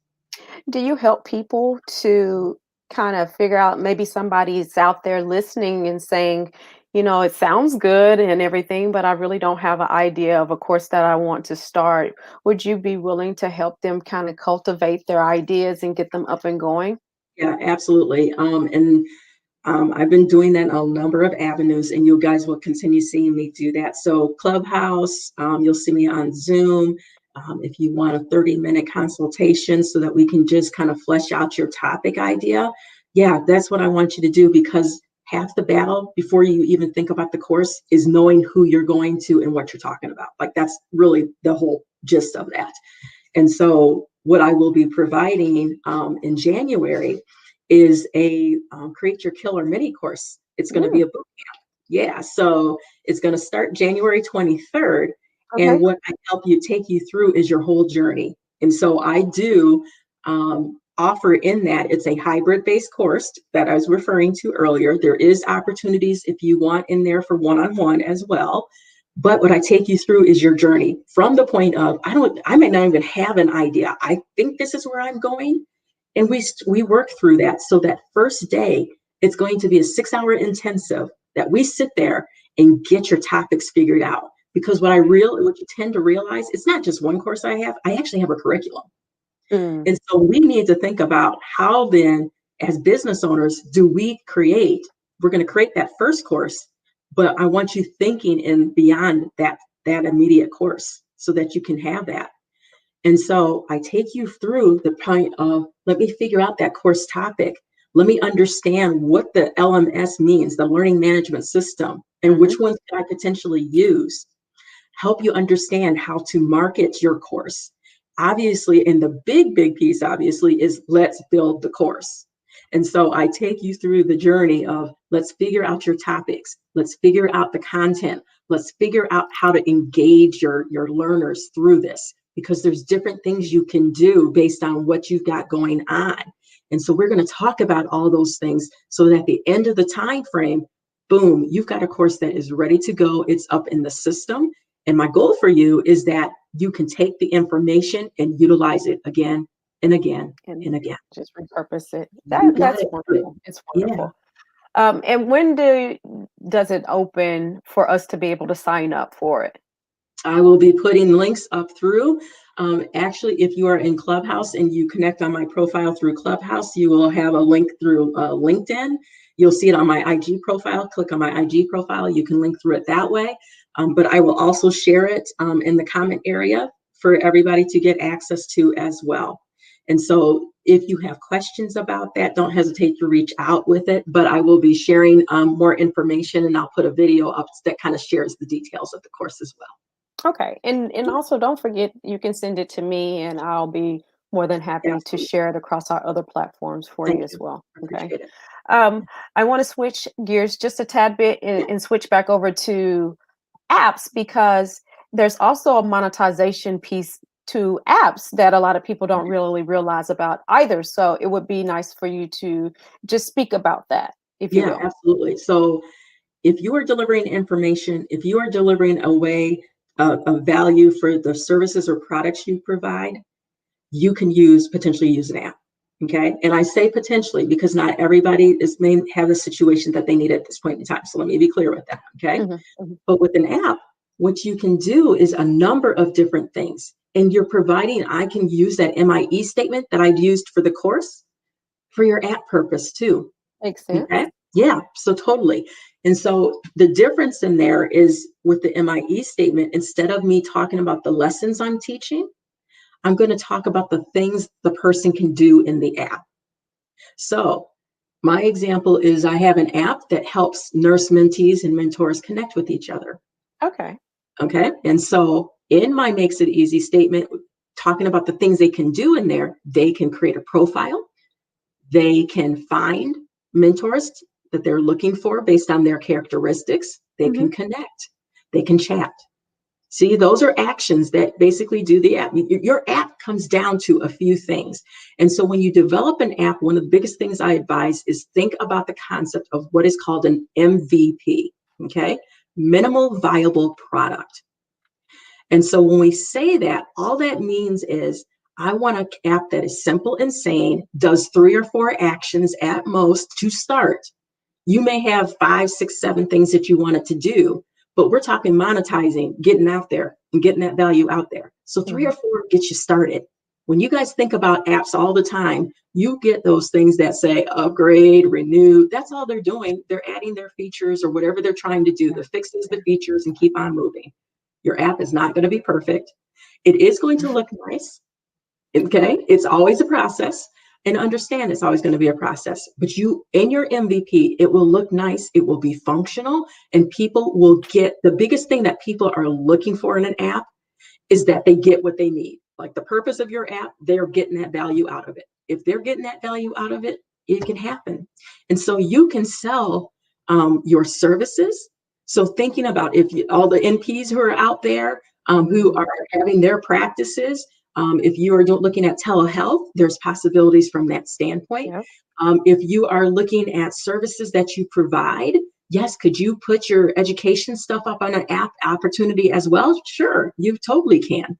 Do you help people to kind of figure out, maybe somebody's out there listening and saying, it sounds good and everything, but I really don't have an idea of a course that I want to start. Would you be willing to help them kind of cultivate their ideas and get them up and going? Yeah, absolutely. And I've been doing that on a number of avenues, and you guys will continue seeing me do that. So Clubhouse, you'll see me on Zoom. If you want a 30-minute consultation so that we can just kind of flesh out your topic idea, yeah, that's what I want you to do, because half the battle before you even think about the course is knowing who you're going to and what you're talking about. Like, that's really the whole gist of that. And so what I will be providing in January is a Create Your Killer mini course. It's going to be Mm, a boot camp. Yeah. So it's going to start January 23rd. And okay. what I help you take you through is your whole journey. And so I do offer in that it's a hybrid based course that I was referring to earlier. There is opportunities if you want in there for one-on-one as well. But what I take you through is your journey from the point of, I might not even have an idea. I think this is where I'm going. And we work through that. So that first day, it's going to be a 6-hour intensive that we sit there and get your topics figured out. Because what you tend to realize, it's not just one course I actually have a curriculum. Mm, And so we need to think about how then, as business owners, we're going to create that first course, but I want you thinking in beyond that immediate course so that you can have that. And so I take you through the point of, let me figure out that course topic. Let me understand what the LMS means, the learning management system, and mhm. which ones can I potentially use. Help you understand how to market your course. Obviously, and the big piece, obviously, is let's build the course. And so I take you through the journey of, let's figure out your topics. Let's figure out the content. Let's figure out how to engage your learners through this, because there's different things you can do based on what you've got going on. And so we're going to talk about all those things so that at the end of the time frame, boom, you've got a course that is ready to go. It's up in the system. And my goal for you is that you can take the information and utilize it again and again And and again. just repurpose it. You got That's it. wonderful. It's Yeah. wonderful. And when does it open for us to be able to sign up for it? I will be putting links up through. Actually, if you are in Clubhouse and you connect on my profile through Clubhouse, you will have a link through LinkedIn. You'll see it on my IG profile. Click on my IG profile. You can link through it that way. But I will also share it in the comment area for everybody to get access to as well. And so if you have questions about that, don't hesitate to reach out with it. But I will be sharing more information, and I'll put a video up that kind of shares the details of the course as well. Okay. And also don't forget, you can send it to me and I'll be more than happy to Absolutely. share it across our other platforms for you Thank as you. well. I Okay. appreciate it. I want to switch gears just a tad bit and switch back over to apps, because there's also a monetization piece to apps that a lot of people don't really realize about either. So it would be nice for you to just speak about that, if you Yeah, will. absolutely. So if you are delivering information, if you are delivering a way of value for the services or products you provide, you can potentially use an app. Okay. And I say potentially because not everybody may have the situation that they need at this point in time. So let me be clear with that. Okay. Mhm, mhm. But with an app, what you can do is a number of different things. And you're providing, I can use that MIE statement that I used for the course for your app purpose too. Makes sense. Okay. Yeah. So totally. And so the difference in there is with the MIE statement, instead of me talking about the lessons I'm teaching, I'm going to talk about the things the person can do in the app. So my example is I have an app that helps nurse mentees and mentors connect with each other. Okay. Okay. And so in my Makes It Easy statement, talking about the things they can do in there, they can create a profile. They can find mentors that they're looking for based on their characteristics. They Hmm. can connect. They can chat. See, those are actions that basically do the app. Your app comes down to a few things. And so when you develop an app, one of the biggest things I advise is think about the concept of what is called an MVP, okay? Minimal viable product. And so when we say that, all that means is I want an app that is simple and sane, does 3 or 4 actions at most to start. You may have 5, 6, 7 things that you want it to do, but we're talking monetizing, getting out there and getting that value out there. So 3 or 4 gets you started. When you guys think about apps all the time, you get those things that say upgrade, renew. That's all they're doing. They're adding their features or whatever they're trying to do, the fixes, the features, and keep on moving. Your app is not going to be perfect. It is going to look nice. Okay. It's always a process. And understand it's always going to be a process. But you, in your MVP, it will look nice. It will be functional. And people will get the biggest thing that people are looking for in an app is that they get what they need. Like the purpose of your app, they're getting that value out of it. If they're getting that value out of it, it can happen. And so you can sell your services. So thinking about if you, all the NPs who are out there who are having their practices, if you are looking at telehealth, there's possibilities from that standpoint. Yep. If you are looking at services that you provide, yes, could you put your education stuff up on an app opportunity as well? Sure, you totally can.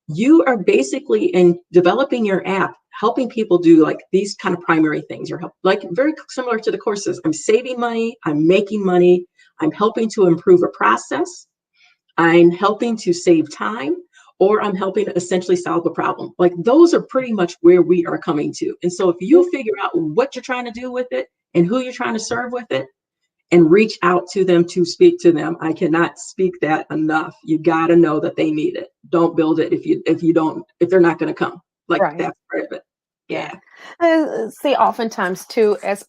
You are basically in developing your app, helping people do like these kind of primary things. You're like very similar to the courses. I'm saving money, I'm making money, I'm helping to improve a process, I'm helping to save time, or I'm helping to essentially solve a problem. Like those are pretty much where we are coming to. And so if you figure out what you're trying to do with it and who you're trying to serve with it, and reach out to them to speak to them. I cannot speak that enough. You got to know that they need it. Don't build it if they're not going to come. Like Right. that's part of it. Yeah. Yeah. See, oftentimes too, as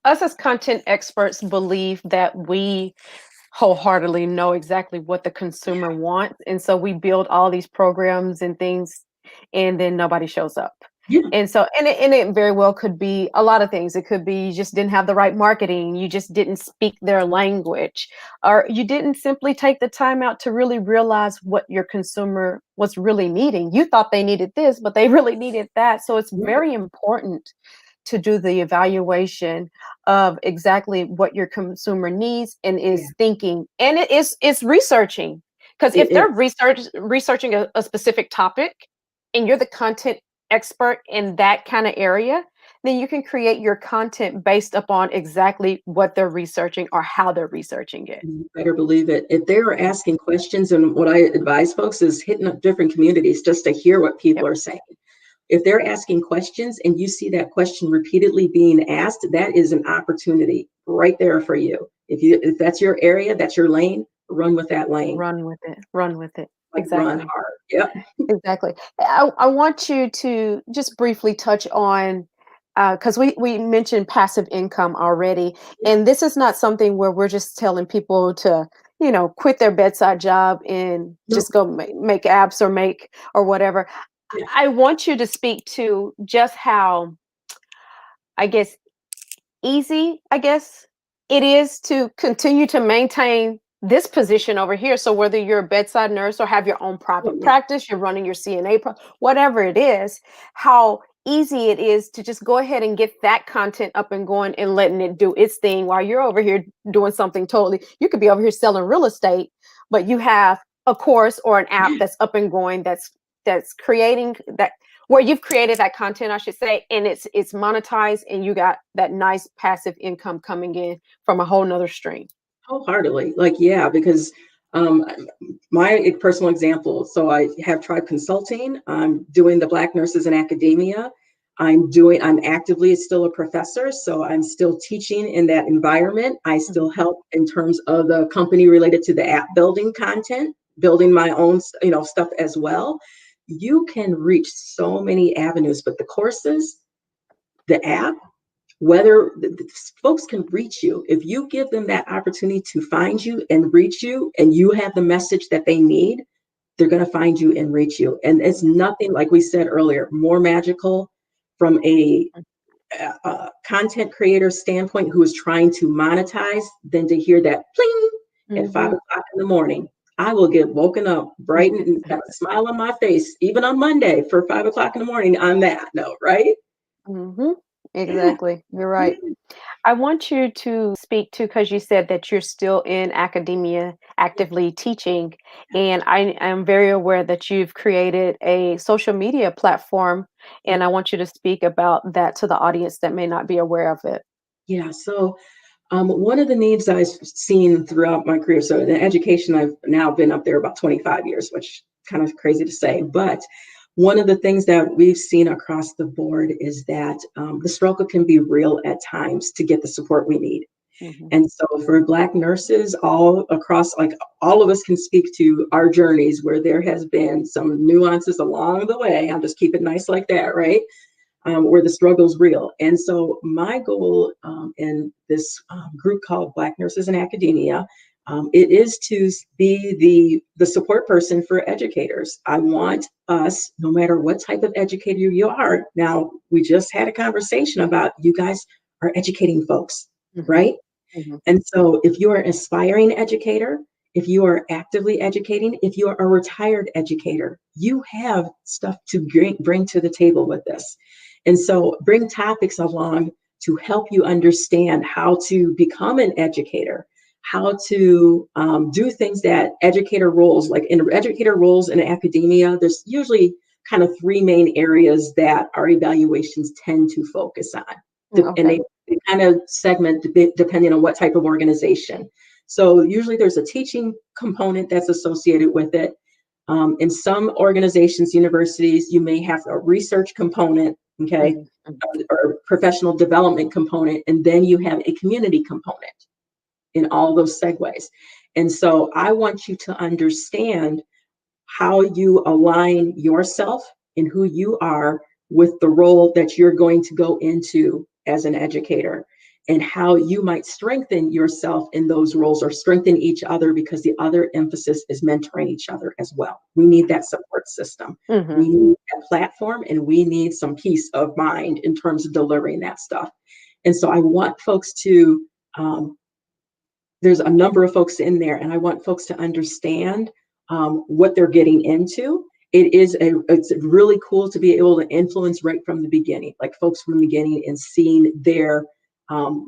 us as content experts believe that we wholeheartedly know exactly what the consumer wants, and so we build all these programs and things, and then nobody shows up. Yeah. And so, and it very well could be a lot of things. It could be you just didn't have the right marketing, you just didn't speak their language, or you didn't simply take the time out to really realize what your consumer was really needing. You thought they needed this, but they really needed that. So it's Right. very important to do the evaluation of exactly what your consumer needs and Yeah. is thinking, and it's researching, because if It they're is. researching a specific topic and you're the content expert in that kind of area, then you can create your content based upon exactly what they're researching or how they're researching it. You better believe it. If they are asking questions, and what I advise folks is hitting up different communities just to hear what people Yep. are saying. If they're asking questions and you see that question repeatedly being asked, that is an opportunity right there for you. If that's your area, that's your lane, run with that lane. Run with it. Run with it. Like run Exactly. hard. Yep. Exactly. I want you to just briefly touch on, because we mentioned passive income already, Yeah. and this is not something where we're just telling people to, quit their bedside job and No. just go make apps or make or whatever. Yeah. I want you to speak to just how, I guess, easy, I guess, it is to continue to maintain this position over here. So whether you're a bedside nurse or have your own Oh, private yeah. practice, you're running your CNA, whatever it is, how easy it is to just go ahead and get that content up and going and letting it do its thing while you're over here doing something totally. You could be over here selling real estate, but you have a course or an app Yeah. that's up and going, that's creating that, where you've created that content, I should say, and it's monetized, and you got that nice passive income coming in from a whole nother stream. Wholeheartedly. Like, yeah, because um, my personal example, so I have Tribe Consulting. I'm doing the Black Nurses in Academia. I'm actively still a professor, so I'm still teaching in that environment. I still Mhm. help in terms of the company related to the app building content, building my own, stuff as well. You can reach so many avenues, but the courses, the app, whether folks can reach you, if you give them that opportunity to find you and reach you, and you have the message that they need, they're going to find you and reach you. And it's nothing, like we said earlier, more magical from a content creator standpoint who is trying to monetize than to hear that pling at Mhm. 5 o'clock in the morning. I will get woken up bright and got a smile on my face, even on Monday for 5 o'clock in the morning on that note, right? Hmm. Yeah. Exactly. You're right. Yeah. I want you to speak to, because you said that you're still in academia, actively teaching, and I am very aware that you've created a social media platform, and I want you to speak about that to the audience that may not be aware of it. Yeah. So one of the needs I've seen throughout my career, so in education, I've now been up there about 25 years, which kind of crazy to say, but one of the things that we've seen across the board is that the struggle can be real at times to get the support we need. Hmm. And so for Black nurses all across, like all of us can speak to our journeys where there has been some nuances along the way. I'll just keep it nice like that, right? Where the struggle's real. And so my goal in this group called Black Nurses in Academia, it is to be the support person for educators. I want us, no matter what type of educator you are. Now, we just had a conversation about you guys are educating folks, Hmm. right? Hmm. And so if you are an aspiring educator, if you are actively educating, if you are a retired educator, you have stuff to bring to the table with this. And so bring topics along to help you understand how to become an educator, how to do things that educator roles, like in educator roles in academia, there's usually kind of three main areas that our evaluations tend to focus on. And Okay. they kind of segment depending on what type of organization. So usually there's a teaching component that's associated with it. In some organizations, universities, you may have a research component, okay, Hmm. or professional development component, and then you have a community component in all those segues. And so I want you to understand how you align yourself and who you are with the role that you're going to go into as an educator, and how you might strengthen yourself in those roles or strengthen each other, because the other emphasis is mentoring each other as well. We need that support system. Hmm. We need a platform, and we need some peace of mind in terms of delivering that stuff. And so I want folks to um, there's a number of folks in there, and I want folks to understand what they're getting into. It's really cool to be able to influence right from the beginning, like folks from the beginning, and seeing their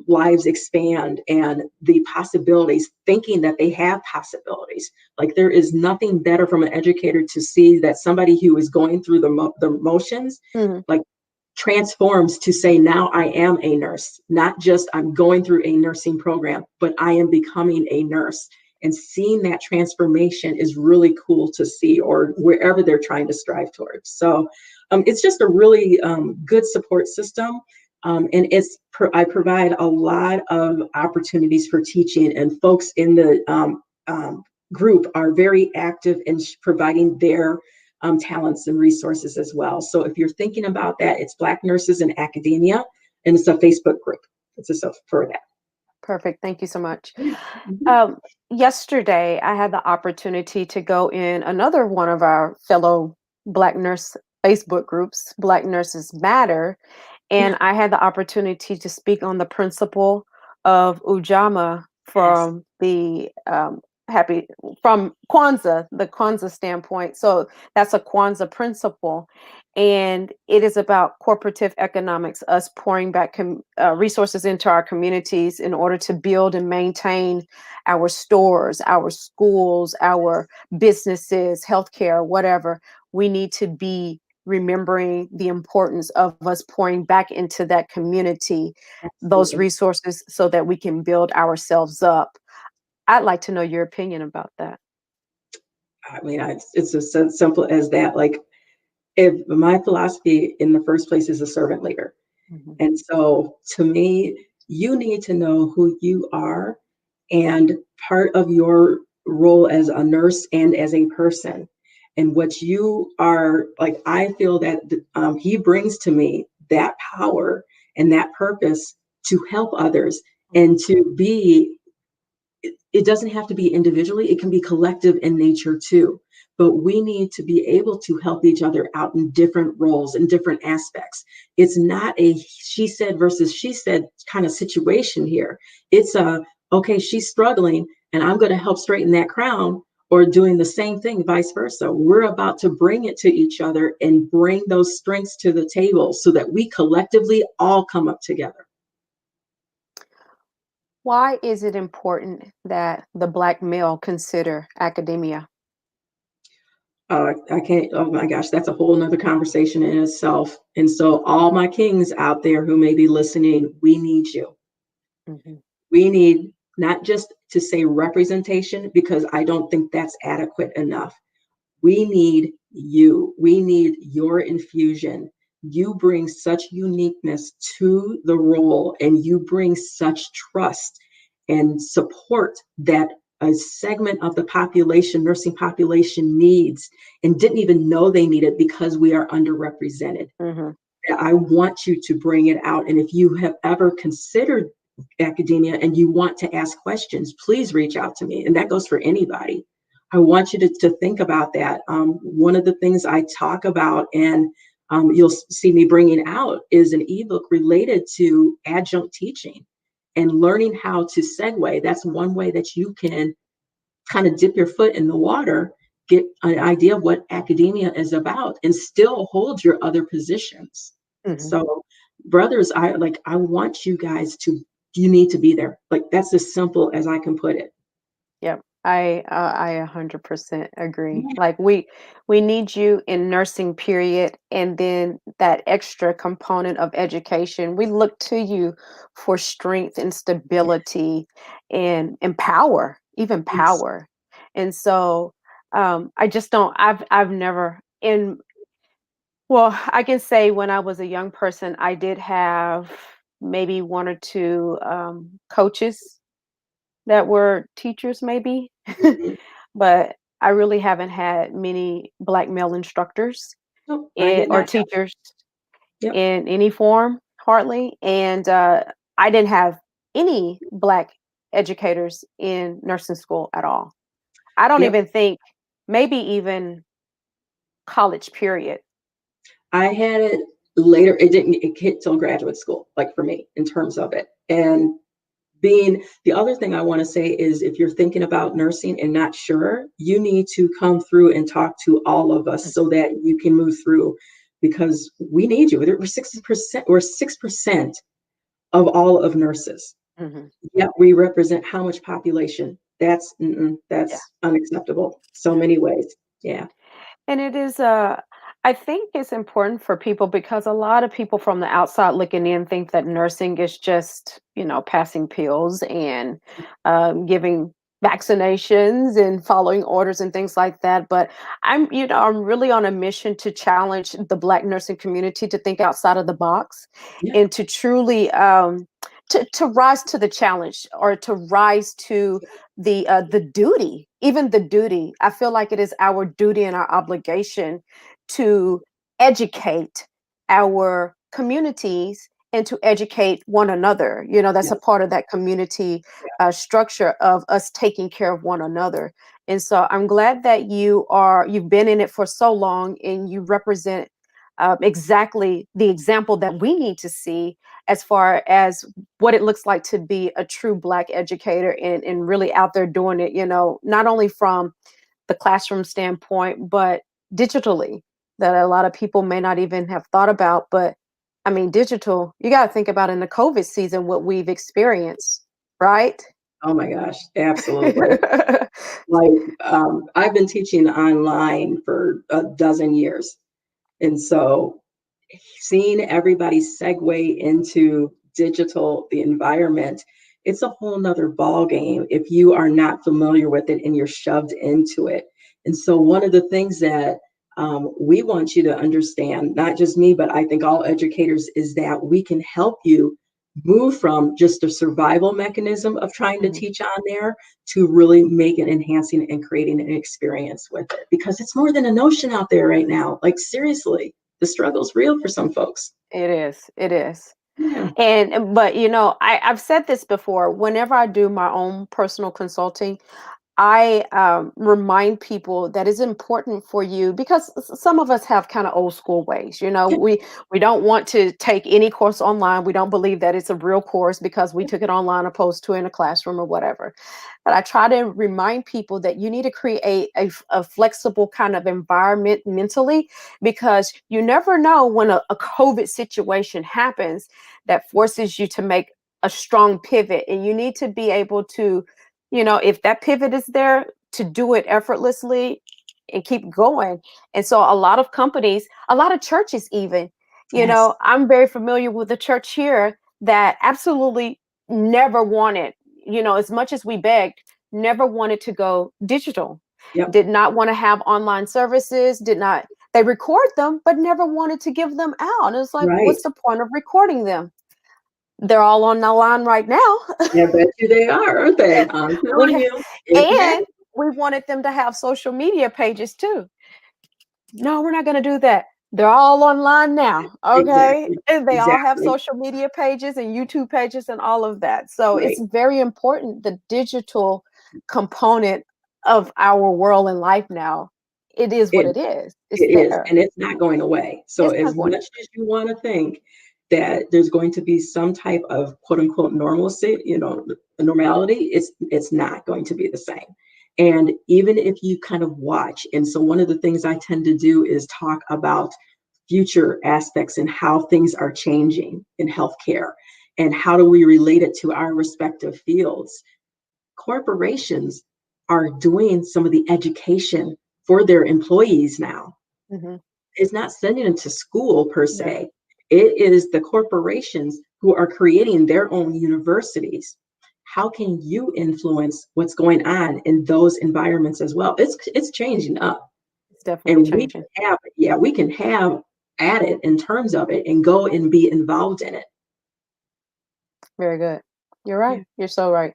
lives expand and the possibilities, thinking that they have possibilities. Like there is nothing better from an educator to see that somebody who is going through the motions, Hmm. like transforms to say, now I am a nurse, not just I'm going through a nursing program, but I am becoming a nurse. And seeing that transformation is really cool to see, or wherever they're trying to strive towards. So it's just a really good support system. And I provide a lot of opportunities for teaching, and folks in the group are very active in providing their talents and resources as well. So if you're thinking about that, it's Black Nurses in Academia, and it's a Facebook group. It's just for that. Perfect. Thank you so much. Yeah. Mhm. Um, Yesterday, I had the opportunity to go in another one of our fellow Black nurse Facebook groups, Black Nurses Matter, Yeah. and I had the opportunity to speak on the principle of Ujamaa Yes. from the happy from Kwanzaa, the Kwanzaa standpoint. So that's a Kwanzaa principle, and it is about cooperative economics, us pouring back resources into our communities in order to build and maintain our stores, our schools, our businesses, healthcare, whatever. We need to be remembering the importance of us pouring back into that community, those Absolutely. resources, so that we can build ourselves up. I'd like to know your opinion about that. I mean, it's just so simple as that. Like, if my philosophy in the first place is a servant leader. Mhm. And so to me, you need to know who you are, and part of your role as a nurse and as a person, and what you are like. I feel that he brings to me that power and that purpose to help others, and Mhm. to be it doesn't have to be individually, it can be collective in nature too. But we need to be able to help each other out in different roles, in different aspects. It's not a she said versus she said kind of situation here. It's a, okay, she's struggling and I'm going to help straighten that crown. or doing the same thing, vice versa. We're about to bring it to each other and bring those strengths to the table so that we collectively all come up together. Why is it important that the Black male consider academia? I can't, oh my gosh, that's a whole nother conversation in itself. And so, all my kings out there who may be listening, we need you. Mhm. We need not just to say representation, because I don't think that's adequate enough. We need you. We need your infusion. You bring such uniqueness to the role, and you bring such trust and support that a segment of the population, nursing population, needs and didn't even know they need it because we are underrepresented. Mhm. I want you to bring it out. And if you have ever considered academia and you want to ask questions, please reach out to me. And that goes for anybody. I want you to think about that. One of the things I talk about, and you'll see me bringing out, is an ebook related to adjunct teaching and learning how to segue. That's one way that you can kind of dip your foot in the water, get an idea of what academia is about, and still hold your other positions. Mhm. So, brothers, I want you guys to, you need to be there. Like, that's as simple as I can put it. Yep. I 100% agree. Yeah. Like we need you in nursing period, and then that extra component of education. We look to you for strength and stability and power, even Yes. power. And so I just don't I've never in well, I can say when I was a young person, I did have maybe one or two coaches that were teachers maybe, Mhm. but I really haven't had many Black male instructors Nope, I did or not have. teachers Yep. in any form, hardly, and, I didn't have any Black educators in nursing school at all. I don't Yep. even think maybe even college period. I had it later. It didn't it hit till graduate school, like for me, in terms of it. And being the other thing I want to say is, if you're thinking about nursing and not sure, you need to come through and talk to all of us so that you can move through, because we need you. We're 60%, we're 6% of all of nurses. Mhm. Yet we represent how much population? Yeah. That's unacceptable. So many ways. Yeah. And it is, I think it's important for people because a lot of people from the outside looking in think that nursing is just, passing pills and giving vaccinations and following orders and things like that. But I'm really on a mission to challenge the Black nursing community to think outside of the box Yeah. and to truly to rise to the challenge or to rise to the duty, even the duty. I feel like it is our duty and our obligation to educate our communities and to educate one another. That's a Yes. part of that community structure of us taking care of one another. And so I'm glad that you've been in it for so long and you represent exactly the example that we need to see as far as what it looks like to be a true Black educator and really out there doing it, not only from the classroom standpoint, but digitally, that a lot of people may not even have thought about. But I mean, digital, you got to think about in the COVID season what we've experienced, right? Oh my gosh, absolutely. Like, I've been teaching online for a dozen years. And so seeing everybody segue into digital, the environment, it's a whole nother ball game if you are not familiar with it and you're shoved into it. And so one of the things that we want you to understand, not just me, but I think all educators, is that we can help you move from just a survival mechanism of trying to Mhm. teach on there to really make it enhancing and creating an experience with it, because it's more than a notion out there right now. Like, seriously, the struggle's real for some folks. It is. It is. Yeah. But I've said this before. Whenever I do my own personal consulting, I remind people that it's important for you because some of us have kind of old school ways. Yeah, We don't want to take any course online. We don't believe that it's a real course because we took it online opposed to in a classroom or whatever. But I try to remind people that you need to create a flexible kind of environment mentally because you never know when a COVID situation happens that forces you to make a strong pivot, and you need to be able to, if that pivot is there, to do it effortlessly and keep going. And so a lot of companies, a lot of churches even, yes, I'm very familiar with the church here that absolutely never wanted, as much as we begged, never wanted to go digital, yep, did not want to have online services, did not, they record them, but never wanted to give them out. And it's like, right. what's the point of recording them? They're all on the line right now. Yeah, bet you they are, aren't they? I'm we telling ha- you, it's and happening. we wanted them to have social media pages too. No, we're not going to do that. They're all online now. Okay. Exactly, And they all have exactly, social media pages and YouTube pages and all of that. So it's right. very important, the digital component of our world and life now. It is what It it is. It's It is, there. and it's not going away. So It's as not going much as you want to think that there's going to be some type of quote unquote normalcy, normality, it's not going to be the same. And even if you kind of watch, and so one of the things I tend to do is talk about future aspects and how things are changing in healthcare and how do we relate it to our respective fields. Corporations are doing some of the education for their employees now. to. It's not sending them to school per No, se. It is the corporations who are creating their own universities. How can you influence what's going on in those environments as well? It's changing up. it's definitely And changing. we can have at it in terms of it and go and be involved in it. Very good. You're Yeah, right. You're so right.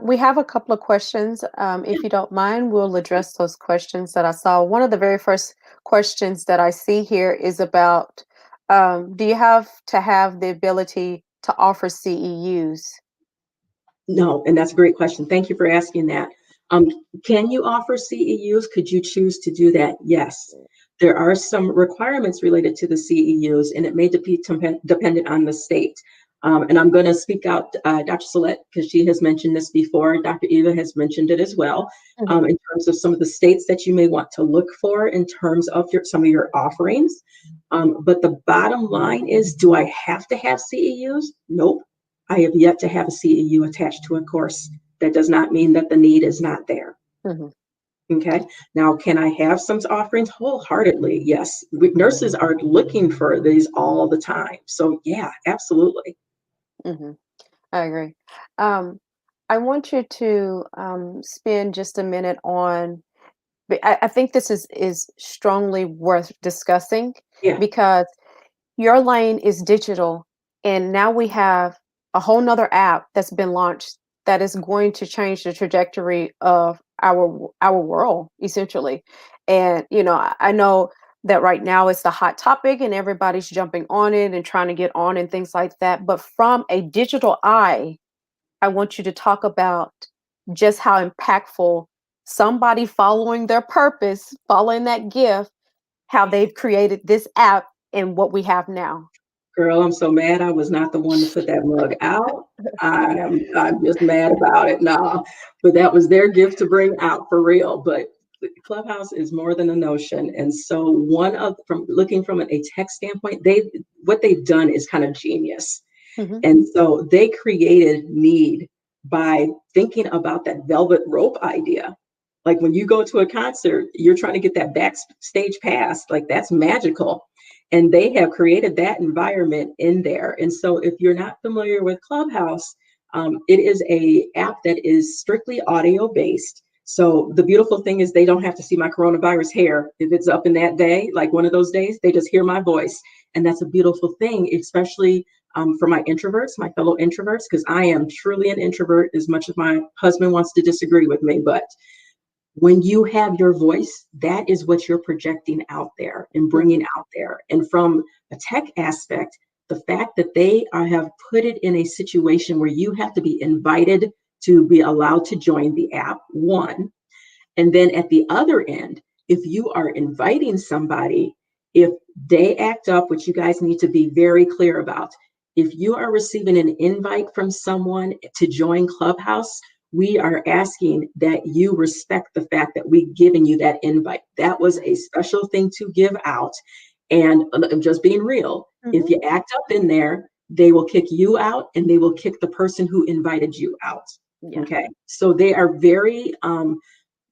We have a couple of questions. yeah. If you don't mind, we'll address those questions that I saw. One of the very first questions that I see here is about, do you have to have the ability to offer CEUs? No, and that's a great question. Thank you for asking that. Um, can you offer CEUs? Could you choose to do that? Yes. There are some requirements related to the CEUs, and it may be dependent on the state. And I'm going to speak out, Dr. Salette, because she has mentioned this before. Dr. Eva has mentioned it as well, Hmm. in terms of some of the states that you may want to look for in terms of some of your offerings. But the bottom line is, do I have to have CEUs? Nope. I have yet to have a CEU attached to a course. That does not mean that the need is not there. Hmm. Okay. Now, can I have some offerings? Wholeheartedly, yes. Nurses are looking for these all the time. So, yeah, absolutely. Hmm. I agree. Um, I want you to spend just a minute on. I think this is strongly worth discussing Yeah, because your lane is digital, and now we have a whole nother app that's been launched that is going to change the trajectory of our world essentially. And I know that right now it's the hot topic and everybody's jumping on it and trying to get on and things like that. But from a digital eye, I want you to talk about just how impactful somebody following their purpose, following that gift, how they've created this app and what we have now. girl, I'm so mad I was not the one to put that mug out. I'm just mad about it. No, but that was their gift to bring out for real. But Clubhouse is more than a notion. And so from looking from a tech standpoint, what they've done is kind of genius. Mhm. And so they created need by thinking about that velvet rope idea. Like when you go to a concert, you're trying to get that backstage pass, like that's magical. And they have created that environment in there. And so if you're not familiar with Clubhouse, it is a app that is strictly audio based. So the beautiful thing is they don't have to see my coronavirus hair. If it's up in that day, like one of those days, they just hear my voice. And that's a beautiful thing, especially for my introverts, my fellow introverts, because I am truly an introvert as much as my husband wants to disagree with me. But when you have your voice, that is what you're projecting out there and bringing Mhm. out there. And from a tech aspect, the fact that they have put it in a situation where you have to be invited to be allowed to join the app, one. And then at the other end, if you are inviting somebody, if they act up, which you guys need to be very clear about, if you are receiving an invite from someone to join Clubhouse, we are asking that you respect the fact that we've given you that invite. That was a special thing to give out. And I'm just being real. If you act up in there, they will kick you out and they will kick the person who invited you out. Yeah. Okay. So they are very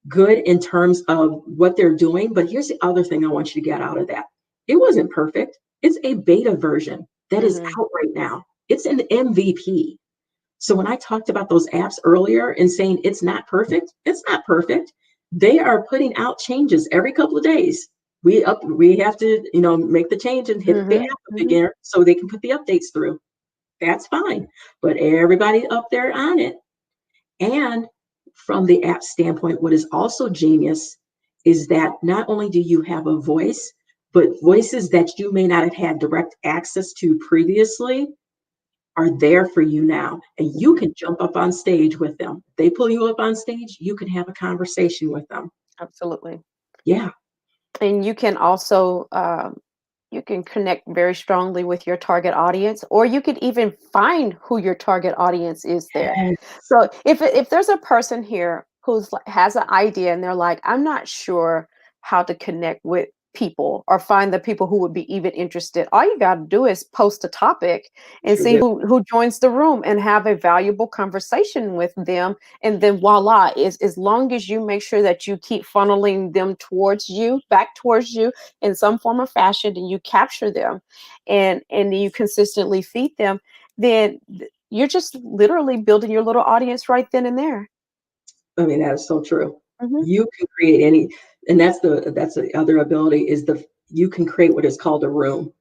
good in terms of what they're doing. But here's the other thing I want you to get out of that. It wasn't perfect. It's a beta version that is out right now. It's an MVP. So when I talked about those apps earlier and saying it's not perfect, it's not perfect. They are putting out changes every couple of days. We have to, make the change and hit the app again so they can put the updates through. That's fine. But everybody up there on it. And from the app standpoint, what is also genius is that not only do you have a voice, but voices that you may not have had direct access to previously are there for you now. And you can jump up on stage with them. They pull you up on stage, you can have a conversation with them. Absolutely. Yeah. And you can also you can connect very strongly with your target audience, or you could even find who your target audience is there. Yes. So if there's a person here who's has an idea and they're like, I'm not sure how to connect with people or find the people who would be even interested, all you got to do is post a topic and Sure see do. who joins the room and have a valuable conversation with them. And then voila, is as long as you make sure that you keep funneling them towards you, back towards you in some form or fashion, and you capture them and you consistently feed them, then you're just literally building your little audience right then and there. I mean, that is so true. Hmm. You can create any, and that's the other ability is you can create what is called a room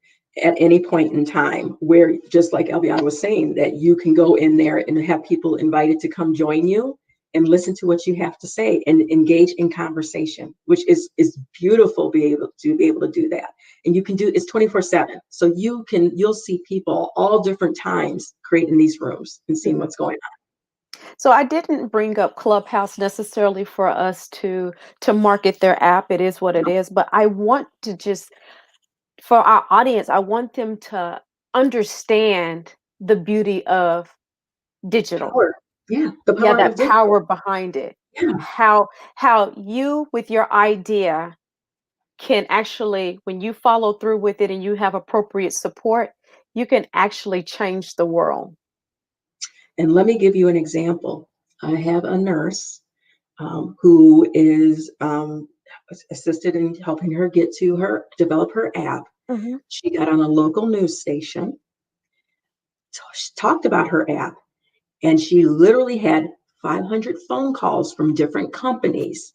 at any point in time where, just like Elviana was saying, that you can go in there and have people invited to come join you and listen to what you have to say and engage in conversation, which is beautiful be able to do that. And you can do it's 24/7. So you'll see people all different times creating these rooms and seeing what's going on. So I didn't bring up Clubhouse necessarily for us to market their app. It is what it is, but I want to just for our audience, I want them to understand the beauty of digital. Power. Yeah, the Yeah, power that of digital. power behind it. Yeah. How you with your idea can actually, when you follow through with it and you have appropriate support, you can actually change the world. And let me give you an example. I have a nurse who is assisted in helping her develop her app. Mhm. She got on a local news station, talked about her app, and she literally had 500 phone calls from different companies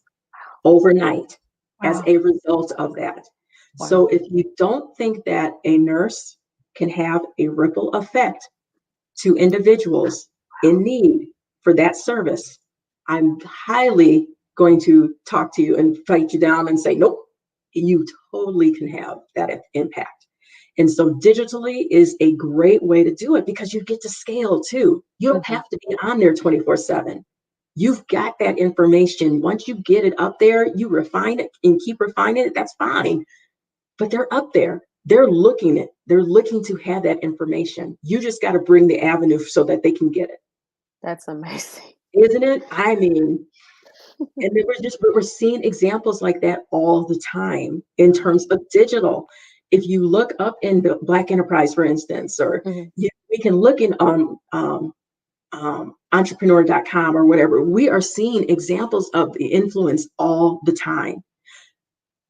overnight as Wow. a result of that. So Wow. if you don't think that a nurse can have a ripple effect to individuals in need for that service, I'm highly going to talk to you and fight you down and say, nope, you totally can have that impact. And so digitally is a great way to do it because you get to scale too. You don't Mhm. have to be on there 24/7. You've got that information. Once you get it up there, you refine it and keep refining it. That's fine. But they're up there. They're looking to have that information. You just got to bring the avenue so that they can get it. That's amazing. Isn't it? I mean, and then we're seeing examples like that all the time in Mhm. terms of digital. If you look up in the Black Enterprise, for instance, or Mhm. we can look in on entrepreneur.com or whatever, we are seeing examples of the influence all the time.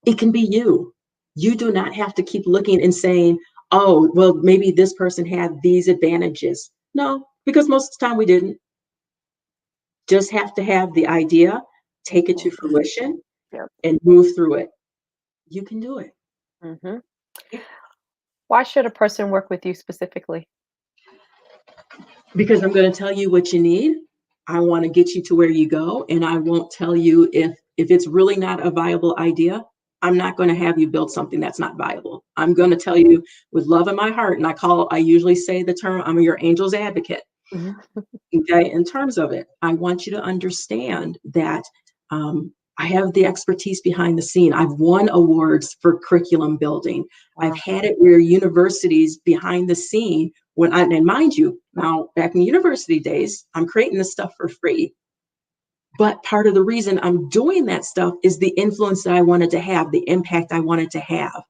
It can be you. You do not have to keep looking and saying, oh, well, maybe this person had these advantages. No, because most of the time we didn't. Just have to have the idea, take it to Mhm. fruition, Yep. and move through it. You can do it. Mhm. Yeah. Why should a person work with you specifically? Because I'm going to tell you what you need. I want to get you to where you go, and I won't tell you if it's really not a viable idea. I'm not going to have you build something that's not viable. I'm going to tell you with love in my heart, and I usually say the term, I'm your angel's advocate. Mhm. Okay, in terms of it, I want you to understand that I have the expertise behind the scene. I've won awards for curriculum building. I've Wow. had it where universities behind the scene, and mind you, now back in university days, I'm creating this stuff for free. But part of the reason I'm doing that stuff is the influence that I wanted to have, the impact I wanted to have.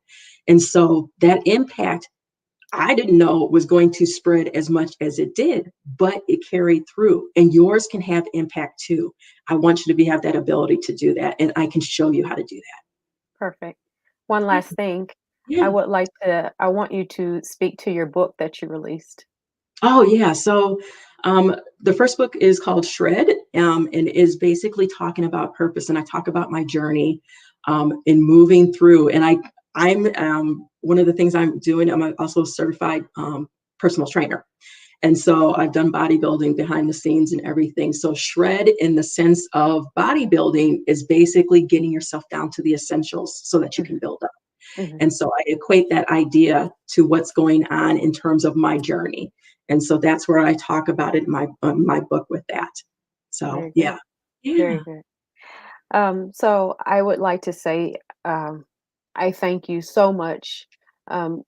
And so that impact I didn't know it was going to spread as much as it did, but it carried through. And yours can have impact too. I want you to have that ability to do that, and I can show you how to do that. Perfect. One Yeah. last thing. Yeah. I want you to speak to your book that you released. Oh, yeah. So the first book is called Shred, and is basically talking about purpose. And I talk about my journey in moving through. And I'm one of the things I'm doing. I'm also a certified personal trainer. And so I've done bodybuilding behind the scenes and everything. So shred in the sense of bodybuilding is basically getting yourself down to the essentials so that you can Mhm, build up. mhm. And so I equate that idea to what's going on in terms of my journey. And so that's where I talk about it in my book with that. So Very yeah. good. Yeah. Very good. So I would like to say, um, I thank you so much. Um,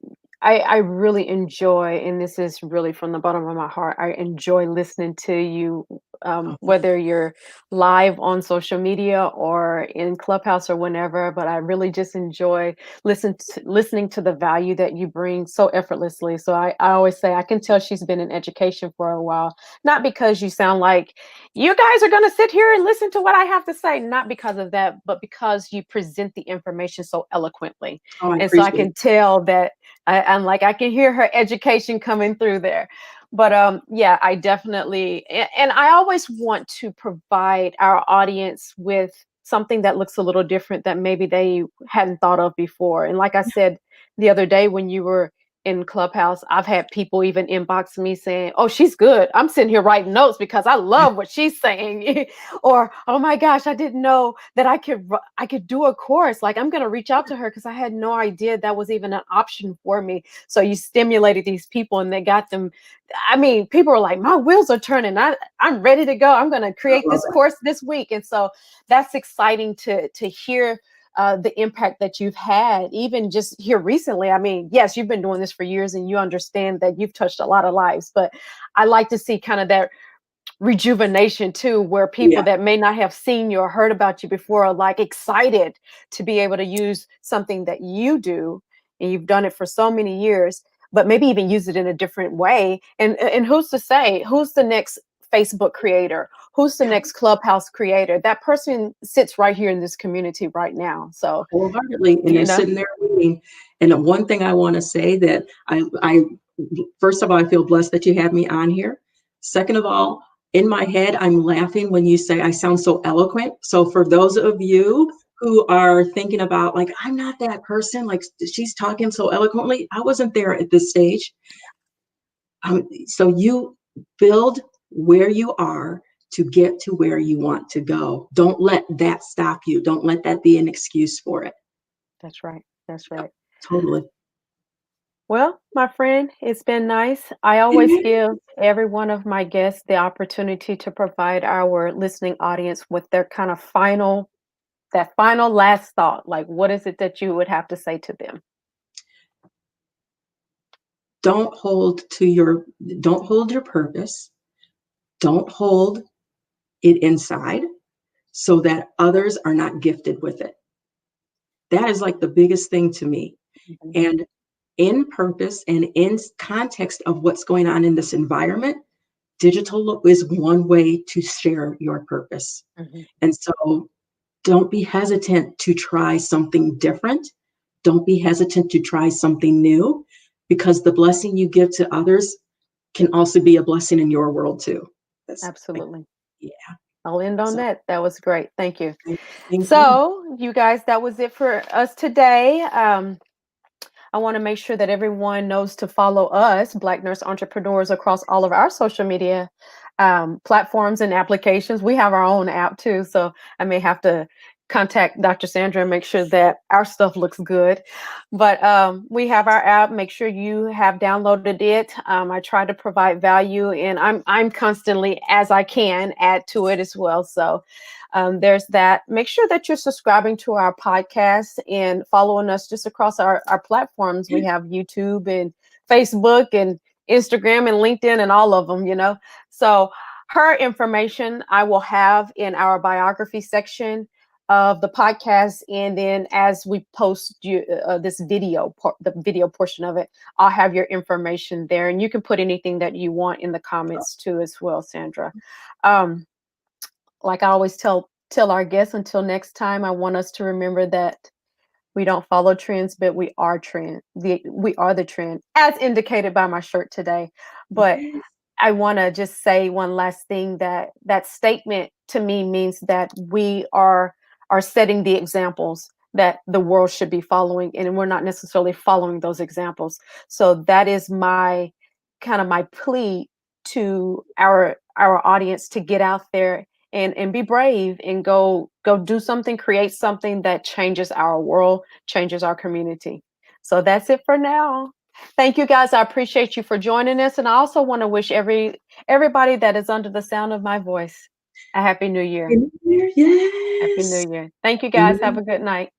I really enjoy, and this is really from the bottom of my heart, I enjoy listening to you, Oh, whether you're live on social media or in Clubhouse or whenever, but I really just enjoy listening to the value that you bring so effortlessly. So I always say I can tell she's been in education for a while, not because you sound like you guys are going to sit here and listen to what I have to say. Not because of that, but because you present the information so eloquently. oh, I And so I appreciate can tell that I'm like, I can hear her education coming through there. But yeah, I definitely, and I always want to provide our audience with something that looks a little different that maybe they hadn't thought of before. And like I said the other day when you were in Clubhouse, I've had people even inbox me saying, "Oh, she's good. I'm sitting here writing notes because I love what she's saying." Or, "Oh my gosh, I didn't know that I could do a course. Like I'm going to reach out to her because I had no idea that was even an option for me." So you stimulated these people and they got them. I mean, people are like, "My wheels are turning. I'm ready to go. I'm going to I create love this that. course this week." And so that's exciting to hear the impact that you've had, even just here recently. I mean, yes, you've been doing this for years and you understand that you've touched a lot of lives, but I like to see kind of that rejuvenation too, where people Yeah. that may not have seen you or heard about you before are like excited to be able to use something that you do and you've done it for so many years, but maybe even use it in a different way. And who's to say who's the next Facebook creator? Who's the Yeah. next Clubhouse creator? That person sits right here in this community right now. So, Wholeheartedly, and you they're know, sitting there waiting. And the one thing I want to say that I first of all, I feel blessed that you have me on here. Second of all, in my head, I'm laughing when you say I sound so eloquent. So for those of you who are thinking about like, I'm not that person, like she's talking so eloquently, I wasn't there at this stage. So you build where you are to get to where you want to go. Don't let that stop you. Don't let that be an excuse for it. that's right. That's Yep, right. totally. Well, my friend, it's been nice. I always give every one of my guests the opportunity to provide our listening audience with their kind of that final last thought. Like, what is it that you would have to say to them? Don't hold to your don't hold your purpose. Don't hold it inside so that others are not gifted with it. That is like the biggest thing to me. Mhm, And in purpose and in context of what's going on in this environment, digital is one way to share your purpose. mhm. And so don't be hesitant to try something different. Don't be hesitant to try something new because the blessing you give to others can also be a blessing in your world too. That's like, Absolutely. yeah. I'll end on So that. That was great. Thank you. thank you. So, you guys, that was it for us today. I want to make sure that everyone knows to follow us, Black Nurse Entrepreneurs, across all of our social media platforms and applications. We have our own app too, so I may have to contact Dr. Sandra and make sure that our stuff looks good. But we have our app. Make sure you have downloaded it. I try to provide value, and I'm constantly, as I can, add to it as well. So there's that. Make sure that you're subscribing to our podcast and following us just across our platforms. We have YouTube and Facebook and Instagram and LinkedIn and all of them, So her information I will have in our biography section of the podcast, and then as we post this video, the video portion of it, I'll have your information there, and you can put anything that you want in the comments too as well, Sandra. Like I always tell our guests, until next time, I want us to remember that we don't follow trends, but we are we are the trend, as indicated by my shirt today. But I want to just say one last thing, that statement to me means that we are setting the examples that the world should be following, and we're not necessarily following those examples. So that is my plea to our audience to get out there and be brave and go do something, create something that changes our world, changes our community. So that's it for now. Thank you, guys. I appreciate you for joining us. And I also want to wish everybody that is under the sound of my voice a Happy New Year. Yes. Happy New Year. Thank you, guys. Have a good night.